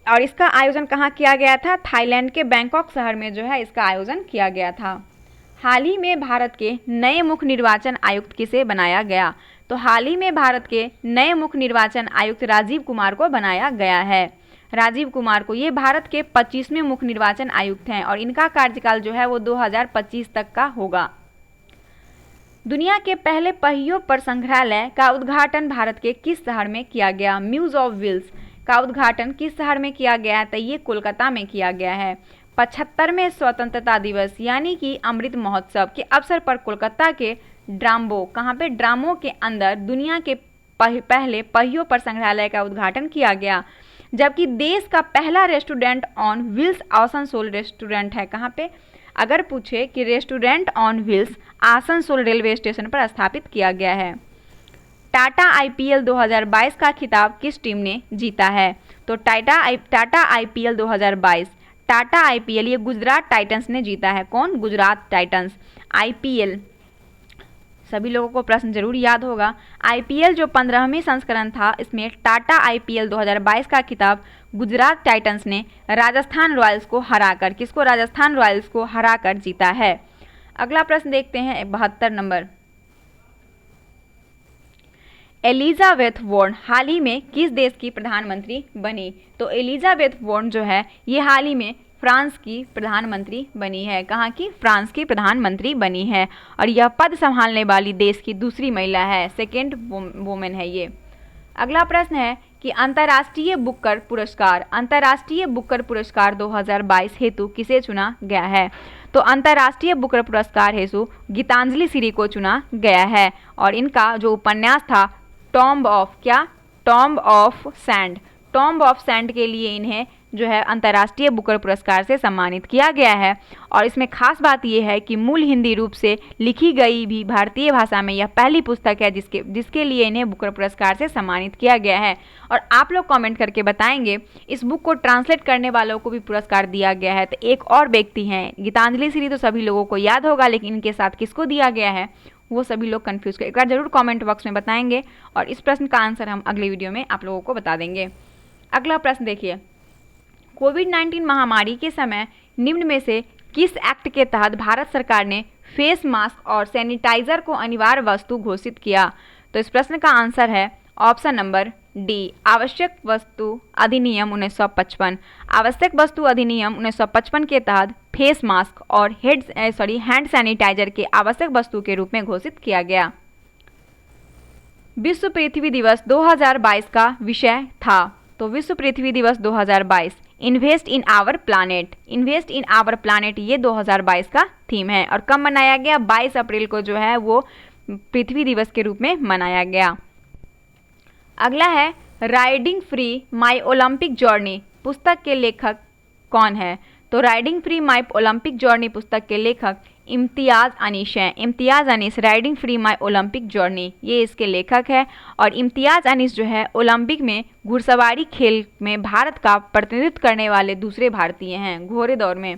और इसका आयोजन कहाँ किया गया था? थाईलैंड के बैंकॉक शहर में जो है इसका आयोजन किया गया था। हाल ही में भारत के नए मुख्य निर्वाचन आयुक्त किसे बनाया गया? तो हाल ही में भारत के नए मुख्य निर्वाचन आयुक्त राजीव कुमार को बनाया गया है। राजीव कुमार को, ये भारत के 25वें मुख्य निर्वाचन आयुक्त हैं, और इनका कार्यकाल जो है वो 2025 तक का होगा। दुनिया के पहले पहियों पर संग्रहालय का उद्घाटन भारत के किस शहर में किया गया? म्यूज ऑफ व्हील्स का उद्घाटन किस शहर में किया गया है? तो ये कोलकाता में किया गया है। 75वें स्वतंत्रता दिवस यानी कि अमृत महोत्सव के अवसर पर कोलकाता के ड्राम्बो, कहाँ पे? ड्रामो के अंदर दुनिया के पहले पहियों पर संग्रहालय का उद्घाटन किया गया। जबकि देश का पहला restaurant on wheels Asansol restaurant है। कहाँ पे? अगर पूछे कि restaurant on wheels Asansol railway station पर स्थापित किया गया है। टाटा आईपीएल 2022 का खिताब किस टीम ने जीता है? तो टाटा आईपीएल 2022, टाटा आईपीएल ये गुजरात टाइटंस ने जीता है। कौन? गुजरात टाइटंस। आईपीएल सभी लोगों को प्रश्न जरूर याद होगा। आईपीएल जो 15वीं संस्करण था, इसमें टाटा आईपीएल 2022 का खिताब गुजरात टाइटंस ने राजस्थान रॉयल्स को हराकर, किसको? राजस्थान रॉयल्स को हराकर जीता है। अगला प्रश्न देखते हैं 72 नंबर। एलिजाबेथ वॉर्न हाल ही में किस देश की प्रधानमंत्री बनी? तो एलिजाबेथ वॉर्न जो है ये हाल ही में फ्रांस की प्रधानमंत्री बनी है। कहाँ की? फ्रांस की प्रधानमंत्री बनी है और यह पद संभालने वाली देश की दूसरी महिला है, सेकेंड वुमेन है ये। अगला प्रश्न है कि अंतर्राष्ट्रीय बुकर पुरस्कार, अंतर्राष्ट्रीय बुकर पुरस्कार 2022 हेतु किसे चुना गया है? तो अंतर्राष्ट्रीय बुकर पुरस्कार हेतु गीतांजलि श्री को चुना गया है और इनका जो उपन्यास था टॉम्ब ऑफ, क्या? Tomb of sand, tomb of sand के लिए इन्हें जो है अंतर्राष्ट्रीय बुकर पुरस्कार से सम्मानित किया गया है। और इसमें खास बात यह है कि मूल हिंदी रूप से लिखी गई भी भारतीय भाषा में यह पहली पुस्तक है जिसके लिए इन्हें बुकर पुरस्कार से सम्मानित किया गया है। और आप लोग कमेंट करके बताएंगे इस बुक को ट्रांसलेट करने वालों को भी पुरस्कार दिया गया है। तो एक और व्यक्ति हैं, गीतांजलि श्री तो सभी लोगों को याद होगा, लेकिन इनके साथ किसको दिया गया है वो सभी लोग कंफ्यूज कर एक बार जरूर कमेंट बॉक्स में बताएंगे और इस प्रश्न का आंसर हम अगले वीडियो में आप लोगों को बता देंगे। अगला प्रश्न देखिए, कोविड-19 महामारी के समय निम्न में से किस एक्ट के तहत भारत सरकार ने फेस मास्क और सैनिटाइजर को अनिवार्य वस्तु घोषित किया? तो इस प्रश्न का आंसर है ऑप्शन नंबर डी, आवश्यक वस्तु अधिनियम 1955। आवश्यक वस्तु अधिनियम 1955 के तहत फेस मास्क और हैंड सैनिटाइजर के आवश्यक वस्तु के रूप में घोषित किया गया। विश्व पृथ्वी दिवस 2022 का विषय था। तो विश्व पृथ्वी दिवस 2022 invest in our planet, invest in our planet ये 2022 का थीम है और कब मनाया गया? 22 अप्रैल को जो है वो पृथ्वी दिवस के रूप में मनाया गया। अगला है राइडिंग फ्री माई ओलंपिक जर्नी पुस्तक के लेखक कौन है? तो राइडिंग फ्री माई ओलंपिक जर्नी पुस्तक के लेखक इम्तियाज़ अनीस हैं। इम्तियाज़ अनीस, राइडिंग फ्री माई ओलंपिक जर्नी ये इसके लेखक है। और इम्तियाज़ अनीस जो है ओलंपिक में घुड़सवारी खेल में भारत का प्रतिनिधित्व करने वाले दूसरे भारतीय हैं घोड़े दौड़ में।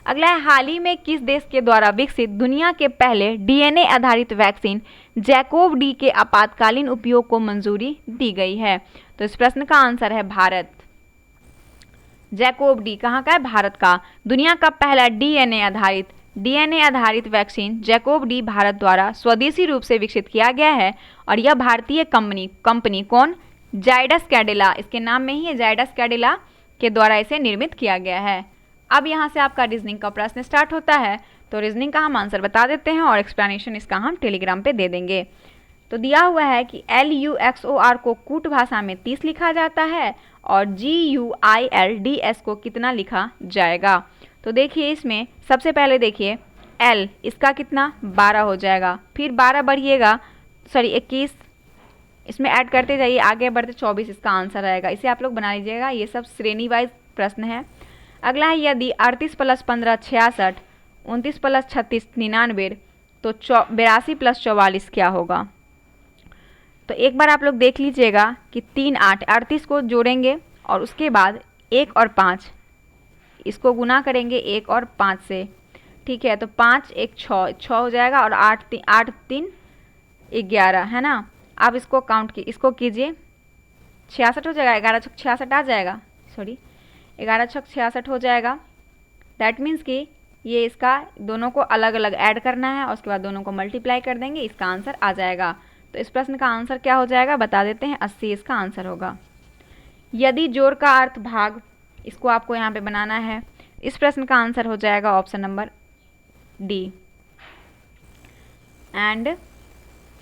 अगला है हाल ही में किस देश के द्वारा विकसित दुनिया के पहले डीएनए आधारित वैक्सीन जैकोव डी के आपातकालीन उपयोग को मंजूरी दी गई है? तो इस प्रश्न का आंसर है भारत। जैकोव डी कहाँ का है? भारत का। दुनिया का पहला डीएनए आधारित वैक्सीन जैकोव डी भारत द्वारा स्वदेशी रूप से विकसित किया गया है और यह भारतीय कंपनी कौन? जाइडस कैडिला, इसके नाम में ही है, जाइडस कैडिला के द्वारा इसे निर्मित किया गया है। अब यहाँ से आपका रीजनिंग का प्रश्न स्टार्ट होता है। तो रीजनिंग का हम आंसर बता देते हैं और एक्सप्लेनेशन इसका हम टेलीग्राम पे दे देंगे। तो दिया हुआ है कि LUXOR को कूट भाषा में 30 लिखा जाता है और GUILDS को कितना लिखा जाएगा? तो देखिए इसमें सबसे पहले देखिए L इसका कितना 12 हो जाएगा, फिर 12 बढ़िएगा 21, इसमें ऐड करते जाइए आगे बढ़ते 24 इसका आंसर आएगा। इसे आप लोग बना लीजिएगा, ये सब श्रेणी वाइज प्रश्न है। अगला है यदि 38 + 15 66, 29 + 36 99, तो 82 + 44 क्या होगा? तो एक बार आप लोग देख लीजिएगा कि 3 8 38 को जोड़ेंगे और उसके बाद 1 और 5 इसको गुना करेंगे 1 और 5 से, ठीक है। तो 5 1 6 हो जाएगा और 8 3 11 है ना। आप इसको काउंट इसको कीजिए 66 हो जाएगा, 11 छक 66 आ जाएगा, सॉरी 11 छक 66 हो जाएगा। दैट मीन्स कि ये इसका दोनों को अलग अलग ऐड करना है और उसके बाद दोनों को मल्टीप्लाई कर देंगे, इसका आंसर आ जाएगा। तो इस प्रश्न का आंसर क्या हो जाएगा बता देते हैं, 80 इसका आंसर होगा। यदि जोड़ का अर्थ भाग, इसको आपको यहाँ पे बनाना है। इस प्रश्न का आंसर हो जाएगा ऑप्शन नंबर डी। एंड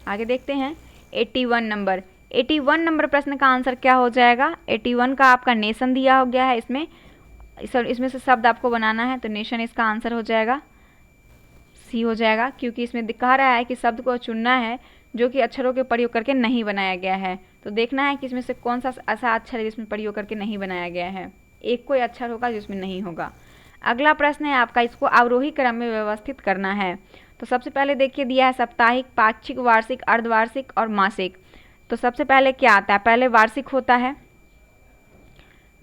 आगे देखते हैं 81 नंबर। 81 नंबर प्रश्न का आंसर क्या हो जाएगा? 81 का आपका नेशन दिया हो गया है, इसमें से शब्द आपको बनाना है, तो नेशन इसका आंसर हो जाएगा सी हो जाएगा, क्योंकि इसमें कहा रहा है कि शब्द को चुनना है जो कि अक्षरों के प्रयोग करके नहीं बनाया गया है। तो देखना है कि इसमें से कौन सा ऐसा अक्षर है जिसमें प्रयोग करके नहीं बनाया गया है, एक कोई अक्षर होगा जिसमें नहीं होगा। अगला प्रश्न है आपका, इसको अवरोही क्रम में व्यवस्थित करना है। तो सबसे पहले देखिए दिया है साप्ताहिक, पाक्षिक, वार्षिक, अर्धवार्षिक और मासिक। तो सबसे पहले क्या आता है? पहले वार्षिक होता है,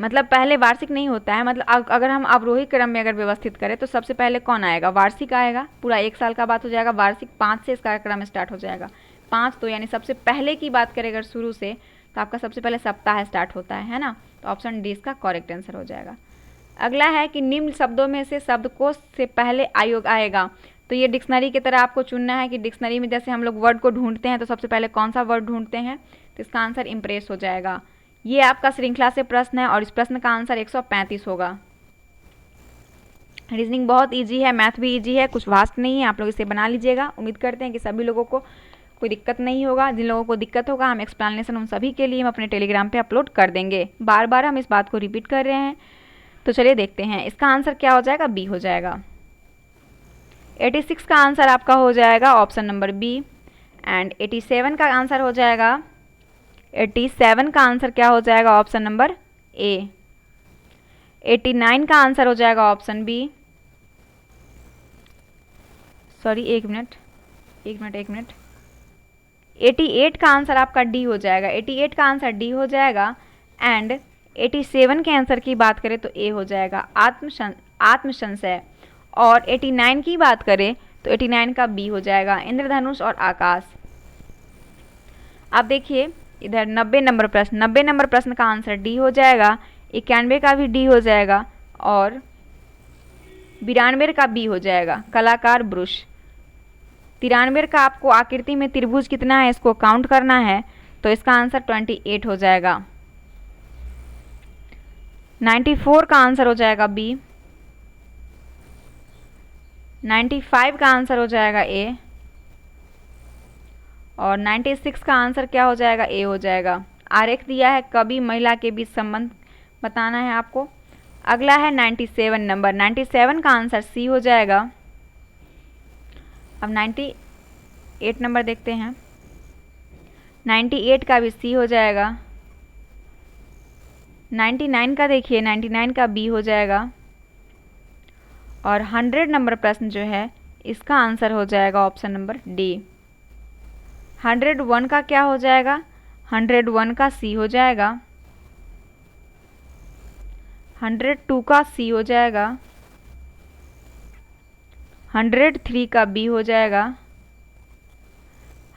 मतलब पहले वार्षिक नहीं होता है, मतलब अगर हम अवरोही क्रम में अगर व्यवस्थित करें तो सबसे पहले कौन आएगा, वार्षिक आएगा, पूरा 1 साल का बात हो जाएगा, वार्षिक 5 से इसका क्रम स्टार्ट हो जाएगा। 5 तो यानी सबसे पहले की बात करें अगर शुरू से, तो आपका सबसे पहले सप्ताह स्टार्ट होता है ना, तो ऑप्शन डी इसका करेक्ट आंसर हो जाएगा। अगला है कि निम्न शब्दों में से शब्दकोश से पहले आयोग आएगा। तो ये डिक्शनरी की तरह आपको चुनना है कि डिक्शनरी में जैसे हम लोग वर्ड को ढूंढते हैं तो सबसे पहले कौन सा वर्ड ढूंढते हैं, तो इसका आंसर इम्प्रेस हो जाएगा। ये आपका श्रृंखला से प्रश्न है और इस प्रश्न का आंसर 135 होगा। रीजनिंग बहुत इजी है, मैथ भी इजी है, कुछ वास्ट नहीं है, आप लोग इसे बना लीजिएगा। उम्मीद करते हैं कि सभी लोगों को कोई दिक्कत नहीं होगा। जिन लोगों को दिक्कत होगा हम एक्सप्लेनेशन उन सभी के लिए हम अपने टेलीग्राम पे अपलोड कर देंगे। बार बार हम इस बात को रिपीट कर रहे हैं। तो चलिए देखते हैं, इसका आंसर क्या हो जाएगा, बी हो जाएगा। 86 का आंसर आपका हो जाएगा ऑप्शन नंबर बी। एंड 87 का आंसर हो जाएगा, 87 का आंसर क्या हो जाएगा, ऑप्शन नंबर ए। 89 का आंसर हो जाएगा ऑप्शन बी। सॉरी, एक मिनट। 88 का आंसर आपका डी हो जाएगा। 88 का आंसर डी हो जाएगा। एंड 87 के आंसर की बात करें तो ए हो जाएगा, आत्मसंशय। और 89 की बात करें तो 89 का बी हो जाएगा, इंद्रधनुष और आकाश। अब देखिए इधर 90 नंबर प्रश्न, 90 नंबर प्रश्न का आंसर डी हो जाएगा। 91 का भी डी हो जाएगा और 92 का बी हो जाएगा, कलाकार ब्रुश। 93 का आपको आकृति में त्रिभुज कितना है इसको काउंट करना है, तो इसका आंसर 28 हो जाएगा। 94 का आंसर हो जाएगा बी। 95 का आंसर हो जाएगा ए। और 96 का आंसर क्या हो जाएगा, ए हो जाएगा। आरेख दिया है, कवि महिला के बीच संबंध बताना है आपको। अगला है 97 नंबर, 97 का आंसर सी हो जाएगा। अब 98 नंबर देखते हैं, 98 का भी सी हो जाएगा। 99 का देखिए, 99 का बी हो जाएगा। और 100 नंबर प्रश्न जो है इसका आंसर हो जाएगा ऑप्शन नंबर डी। 101 का क्या हो जाएगा, 101 का सी हो जाएगा। 102 का सी हो जाएगा। 103 का बी हो जाएगा।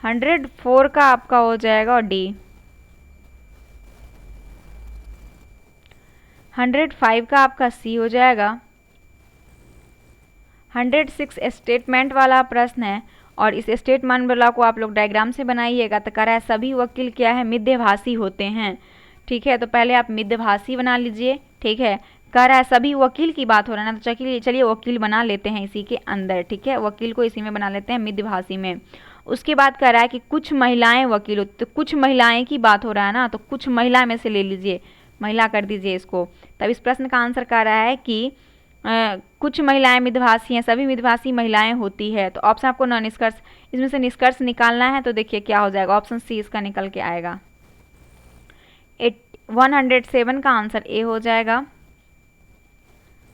104 का आपका हो जाएगा और डी। 105 का आपका सी हो जाएगा। 106 स्टेटमेंट वाला प्रश्न है और इस स्टेटमेंट वाला को आप लोग डायग्राम से बनाइएगा। तो कह रहा है सभी वकील क्या है, मिथ्याभाषी होते हैं। ठीक है, तो पहले आप मिथ्याभाषी बना लीजिए। ठीक है, कह रहा है सभी वकील की बात हो रहा है ना, तो चलिए वकील बना लेते हैं इसी के अंदर। ठीक है, वकील को इसी में बना लेते हैं, मिथ्याभाषी में। उसके बाद कह रहा है कि कुछ महिलाएं वकील हो, तो कुछ महिलाएं की बात हो रहा है ना, तो कुछ महिला में से ले लीजिए, महिला कर दीजिए इसको। तब इस प्रश्न का आंसर कह रहा है कि कुछ महिलाएं मिथ्याभाषी हैं, सभी मिथ्याभाषी महिलाएं होती है। तो ऑप्शन आपको न निष्कर्ष, इसमें से निष्कर्ष निकालना है। तो देखिए क्या हो जाएगा, ऑप्शन सी इसका निकल के आएगा। 107 का आंसर ए हो जाएगा।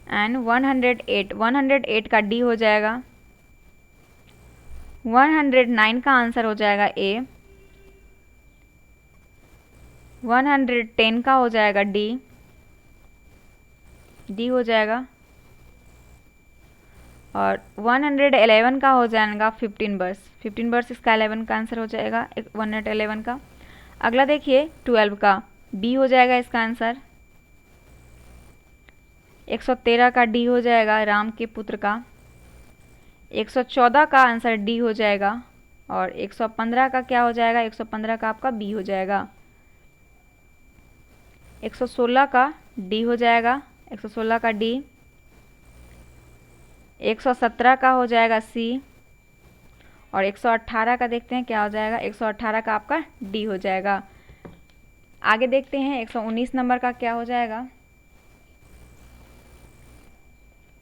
एंड 108 का डी हो जाएगा। 109 का आंसर हो जाएगा ए। 110 का हो जाएगा डी हो जाएगा। और 111 का हो जाएगा 15 वर्ष इसका 11 का आंसर हो जाएगा, 111 का। अगला देखिए 12 का बी हो जाएगा इसका आंसर। 113 का डी हो जाएगा, राम के पुत्र का। 114 का आंसर डी हो जाएगा। और 115 का क्या हो जाएगा, 115 का आपका बी हो जाएगा। 116 का डी हो जाएगा, 116 का डी। 117 का हो जाएगा सी। और 118 का देखते हैं क्या हो जाएगा, 118 का आपका डी हो जाएगा। आगे देखते हैं 119 नंबर का क्या हो जाएगा।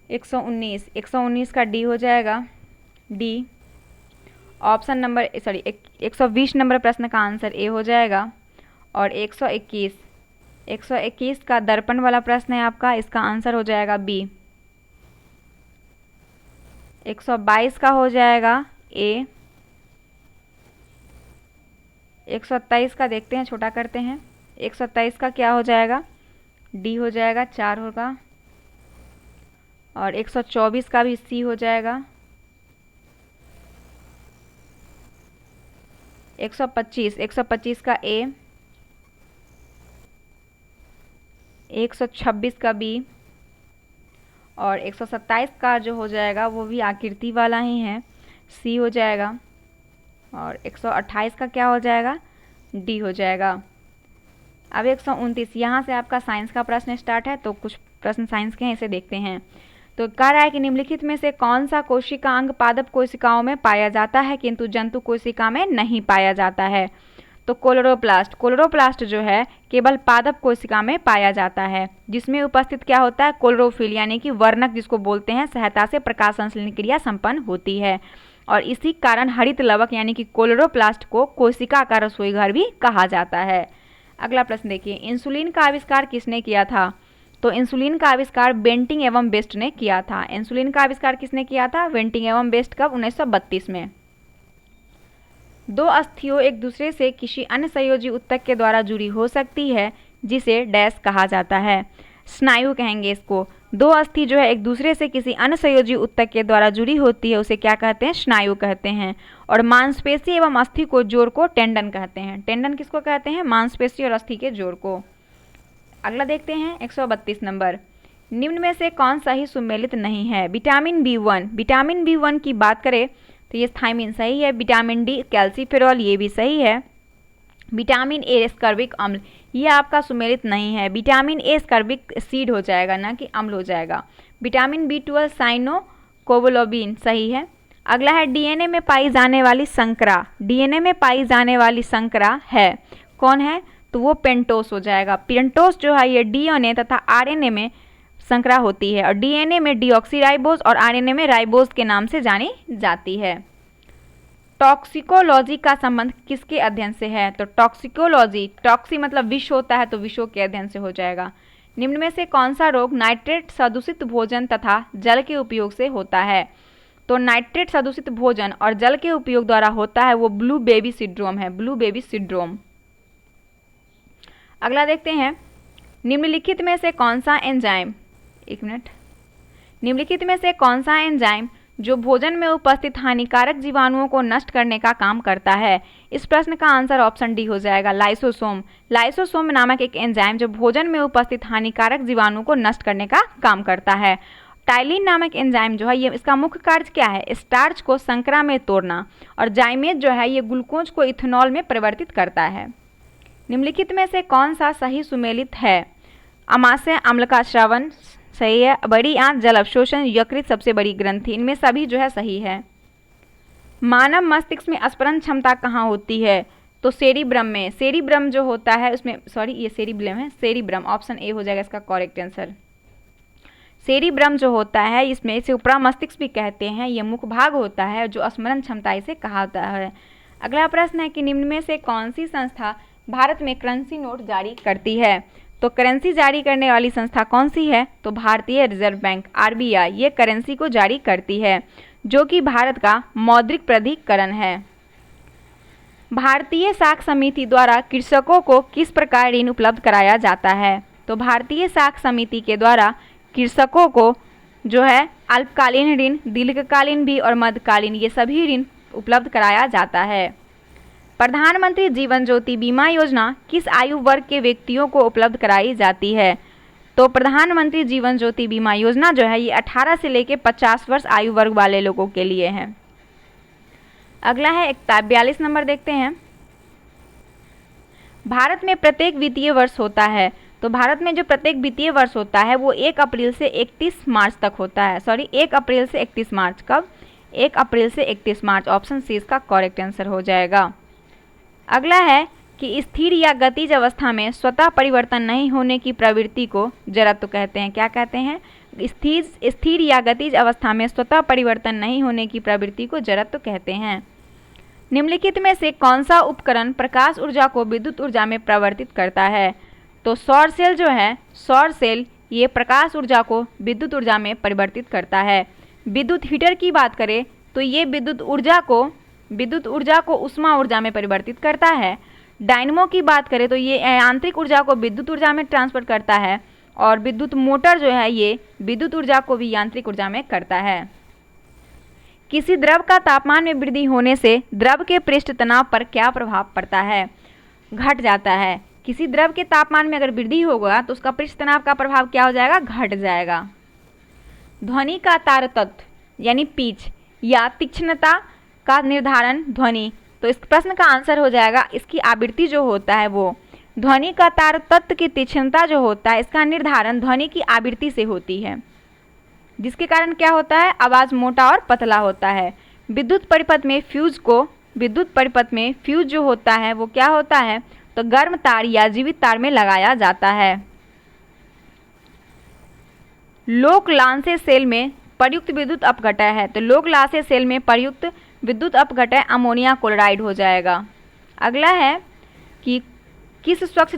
119 का डी हो जाएगा, डी। ऑप्शन नंबर 120 नंबर प्रश्न का आंसर ए हो जाएगा। और 121 का दर्पण वाला प्रश्न है आपका, इसका आंसर हो जाएगा बी। 122 का हो जाएगा ए। 127 का देखते हैं, छोटा करते हैं। 127 का क्या हो जाएगा, डी हो जाएगा, 4 होगा। और 124 का भी सी हो जाएगा। 125 का ए, 126 का बी, और 127 का जो हो जाएगा वो भी आकृति वाला ही है, सी हो जाएगा। और 128 का क्या हो जाएगा, डी हो जाएगा। अब 129, यहाँ से आपका साइंस का प्रश्न स्टार्ट है, तो कुछ प्रश्न साइंस के हैं, इसे देखते हैं। तो कह रहा है कि निम्नलिखित में से कौन सा कोशिका अंग पादप कोशिकाओं में पाया जाता है किंतु जंतु कोशिका में नहीं पाया जाता है। तो क्लोरोप्लास्ट, क्लोरोप्लास्ट जो है केवल पादप कोशिका में पाया जाता है, जिसमें उपस्थित क्या होता है, क्लोरोफिल यानी कि वर्णक जिसको बोलते हैं, सहायता से प्रकाश संश्लेषण क्रिया संपन्न होती है। और इसी कारण हरित लवक यानी कि क्लोरोप्लास्ट को कोशिका का रसोई घर भी कहा जाता है। अगला प्रश्न देखिए, इंसुलिन का आविष्कार किसने किया था। तो इंसुलिन का आविष्कार बेंटिंग एवं बेस्ट ने किया था। इंसुलिन का आविष्कार किसने किया था, बेंटिंग एवं बेस्ट, कब, 1932 में। दो अस्थियों एक दूसरे से किसी अन्य संयोजी ऊतक के द्वारा जुड़ी हो सकती है, जिसे डैश कहा जाता है, स्नायु कहेंगे इसको। दो अस्थि जो है एक दूसरे से किसी अन्य संयोजी ऊतक के द्वारा जुड़ी होती है, उसे क्या कहते हैं, स्नायु कहते हैं। और मांसपेशी एवं अस्थि को जोड़ को टेंडन कहते हैं। टेंडन किसको कहते हैं, मांसपेशी और अस्थि के जोड़ को। अगला देखते हैं 132 नंबर, निम्न में से कौन सा ही सुमेलित नहीं है। विटामिन B1, विटामिन B1 की बात करें तो ये थायमिन सही है। विटामिन डी कैल्सीफेरॉल, ये भी सही है। विटामिन ए स्कर्बिक अम्ल, ये आपका सुमेलित नहीं है। विटामिन ए स्कर्बिक एसिड हो जाएगा, ना कि अम्ल हो जाएगा। विटामिन B12 साइनोकोबोलोबिन सही है। अगला है डीएनए में पाई जाने वाली संकरा, डीएनए में पाई जाने वाली संकरा है, कौन है, तो वो पेंटोस हो जाएगा। पेंटोस जो है ये डीएनए तथा आरएनए में संकरा होती है, और डीएनए में डीऑक्सीराइबोज और आरएनए में राइबोज के नाम से जानी जाती है। टॉक्सिकोलॉजी का संबंध किसके अध्ययन से है। तो टॉक्सिकोलॉजी, टॉक्सी मतलब विष होता है, तो विषों के अध्ययन से हो जाएगा। निम्न में से कौन सा रोग नाइट्रेट सदूषित भोजन तथा जल के उपयोग से होता है। तो नाइट्रेट सदूषित भोजन और जल के उपयोग द्वारा होता है वो ब्लू बेबी सिंड्रोम है, ब्लू बेबी सिंड्रोम। अगला देखते हैं, निम्नलिखित में से कौन सा एंजाइम, एक मिनट, निम्नलिखित में से कौन सा एंजाइम जो भोजन में उपस्थित हानिकारक जीवाणुओं को नष्ट करने का काम करता है। इस प्रश्न का आंसर ऑप्शन डी हो जाएगा, लाइसोसोम। लाइसोसोम नामक एक एंजाइम जो भोजन में उपस्थित हानिकारक जीवाणुओं को नष्ट करने का काम करता है। टाइलिन नामक एंजाइम जो है ये इसका मुख्य कार्य क्या है, स्टार्च को संकरा में तोड़ना। और जाइमेज जो है ये ग्लूकोज को इथेनॉल में परिवर्तित करता है। निम्नलिखित में से कौन सा सही सुमेलित है। अमाशय अम्ल का श्रवण सही है। बड़ी आंत, जल अवशोषण, यकृत सबसे बड़ी ग्रंथि, इनमें सभी जो है सही है। मानव मस्तिष्क में स्मरण क्षमता कहाँ होती है। तो सेरिब्रम में, सेरिब्रम जो होता है उसमें, सॉरी ये सेरिब्लम है, सेरिब्रम ऑप्शन ए हो जाएगा इसका करेक्ट आंसर। सेरिब्रम जो होता है इसमें, इसे उपरा मस्तिष्क भी कहते हैं, ये मुख्य भाग होता है जो स्मरण क्षमता इसे कहा जाता है। अगला प्रश्न है कि निम्न में से कौन सी संस्था भारत में करेंसी नोट जारी करती है। तो करेंसी जारी करने वाली संस्था कौन सी है, तो भारतीय रिजर्व बैंक आरबीआई, ये करेंसी को जारी करती है, जो कि भारत का मौद्रिक प्राधिकरण है। भारतीय साख समिति द्वारा कृषकों को किस प्रकार ऋण उपलब्ध कराया जाता है। तो भारतीय साख समिति के द्वारा कृषकों को जो है अल्पकालीन ऋण, दीर्घकालीन भी और मध्यकालीन, ये सभी ऋण उपलब्ध कराया जाता है। प्रधानमंत्री जीवन ज्योति बीमा योजना किस आयु वर्ग के व्यक्तियों को उपलब्ध कराई जाती है। तो प्रधानमंत्री जीवन ज्योति बीमा योजना जो है ये 18 से लेकर 50 वर्ष आयु वर्ग वाले लोगों के लिए है। अगला है 42 नंबर देखते हैं, भारत में प्रत्येक वित्तीय वर्ष होता है। तो भारत में जो प्रत्येक वित्तीय वर्ष होता है वो 1 अप्रैल से 31 मार्च तक होता है, सॉरी 1 अप्रैल से 31 मार्च, कब, 1 अप्रैल से 31 मार्च, ऑप्शन सी इसका करेक्ट आंसर हो जाएगा। अगला है कि स्थिर या गतिज अवस्था में स्वतः परिवर्तन नहीं होने की प्रवृत्ति को जड़त्व कहते हैं। क्या कहते हैं, स्थिर या गतिज अवस्था में स्वतः परिवर्तन नहीं होने की प्रवृत्ति को जड़त्व कहते हैं। निम्नलिखित में से कौन सा उपकरण प्रकाश ऊर्जा को विद्युत ऊर्जा में परिवर्तित करता है। तो सौर सेल जो है, सौर सेल ये प्रकाश ऊर्जा को विद्युत ऊर्जा में परिवर्तित करता है। विद्युत हीटर की बात करें तो ये विद्युत ऊर्जा को उष्मा ऊर्जा में परिवर्तित करता है। डायनमो की बात करें तो ये यांत्रिक ऊर्जा को विद्युत ऊर्जा में ट्रांसफर करता है। और विद्युत मोटर जो है ये विद्युत ऊर्जा को भी यांत्रिक ऊर्जा में करता है। किसी द्रव का तापमान में वृद्धि होने से द्रव के पृष्ठ तनाव पर क्या प्रभाव पड़ता है? घट जाता है। किसी द्रव के तापमान में अगर वृद्धि होगा तो उसका पृष्ठ तनाव का प्रभाव क्या हो जाएगा? घट जाएगा। ध्वनि का तारतत्व यानी पिच या तीक्ष्णता का निर्धारण ध्वनि, तो इस प्रश्न का आंसर हो जाएगा इसकी आवृत्ति जो होता है वो। ध्वनि का तारतत्व की तीक्ष्णता जो होता है इसका निर्धारण ध्वनि की आवृत्ति से होती है, जिसके कारण क्या होता है? आवाज मोटा और पतला होता है। विद्युत परिपथ में फ्यूज जो होता है वो क्या होता है? तो गर्म तार या जीवित तार में लगाया जाता है। लोक लांसे सेल में प्रयुक्त विद्युत अपघटय है, तो लोक लांसे सेल में प्रयुक्त विद्युत अपघटय अमोनिया क्लोराइड हो जाएगा। अगला है कि किस स्वच्छ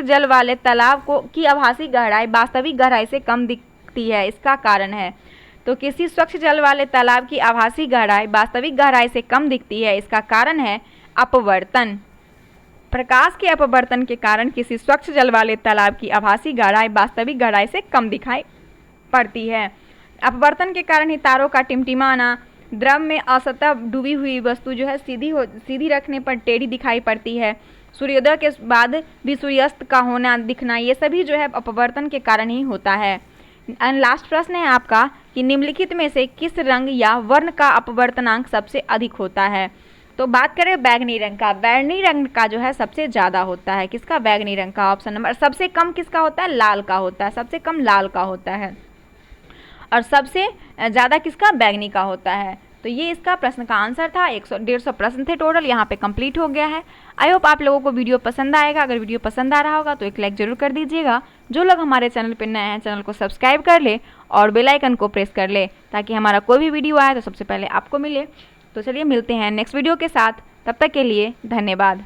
जल वाले तालाब की आभासी गहराई वास्तविक गहराई से कम दिखती है, इसका कारण है? तो किसी स्वच्छ जल वाले तालाब की आभासी गहराई वास्तविक गहराई से कम दिखती है, इसका कारण है अपवर्तन। प्रकाश के अपवर्तन के कारण किसी स्वच्छ जल वाले तालाब की आभासी गहराई वास्तविक गहराई से कम दिखाई पड़ती है। अपवर्तन के कारण ही तारों का टिमटिमाना, द्रव में असतः डूबी हुई वस्तु जो है सीधी रखने पर टेढ़ी दिखाई पड़ती है, सूर्योदय के बाद भी सूर्यास्त का होना दिखना, ये सभी जो है अपवर्तन के कारण ही होता है। लास्ट प्रश्न है आपका कि निम्नलिखित में से किस रंग या वर्ण का अपवर्तनांक सबसे अधिक होता है? तो बात करें बैगनी रंग का, बैगनी रंग का जो है सबसे ज़्यादा होता है। किसका? बैगनी रंग का। Option number. सबसे कम किसका होता है? लाल का होता है, सबसे कम लाल का होता है। और सबसे ज़्यादा किसका? बैगनी का होता है। तो ये इसका प्रश्न का आंसर था। 150 प्रश्न थे टोटल, यहाँ पे कंप्लीट हो गया है। आई होप आप लोगों को वीडियो पसंद आएगा। अगर वीडियो पसंद आ रहा होगा तो एक लाइक जरूर कर दीजिएगा। जो लोग हमारे चैनल पर नए हैं चैनल को सब्सक्राइब कर ले और बेल आइकन को प्रेस कर ले, ताकि हमारा कोई भी वीडियो आए तो सबसे पहले आपको मिले। तो चलिए मिलते हैं नेक्स्ट वीडियो के साथ, तब तक के लिए धन्यवाद।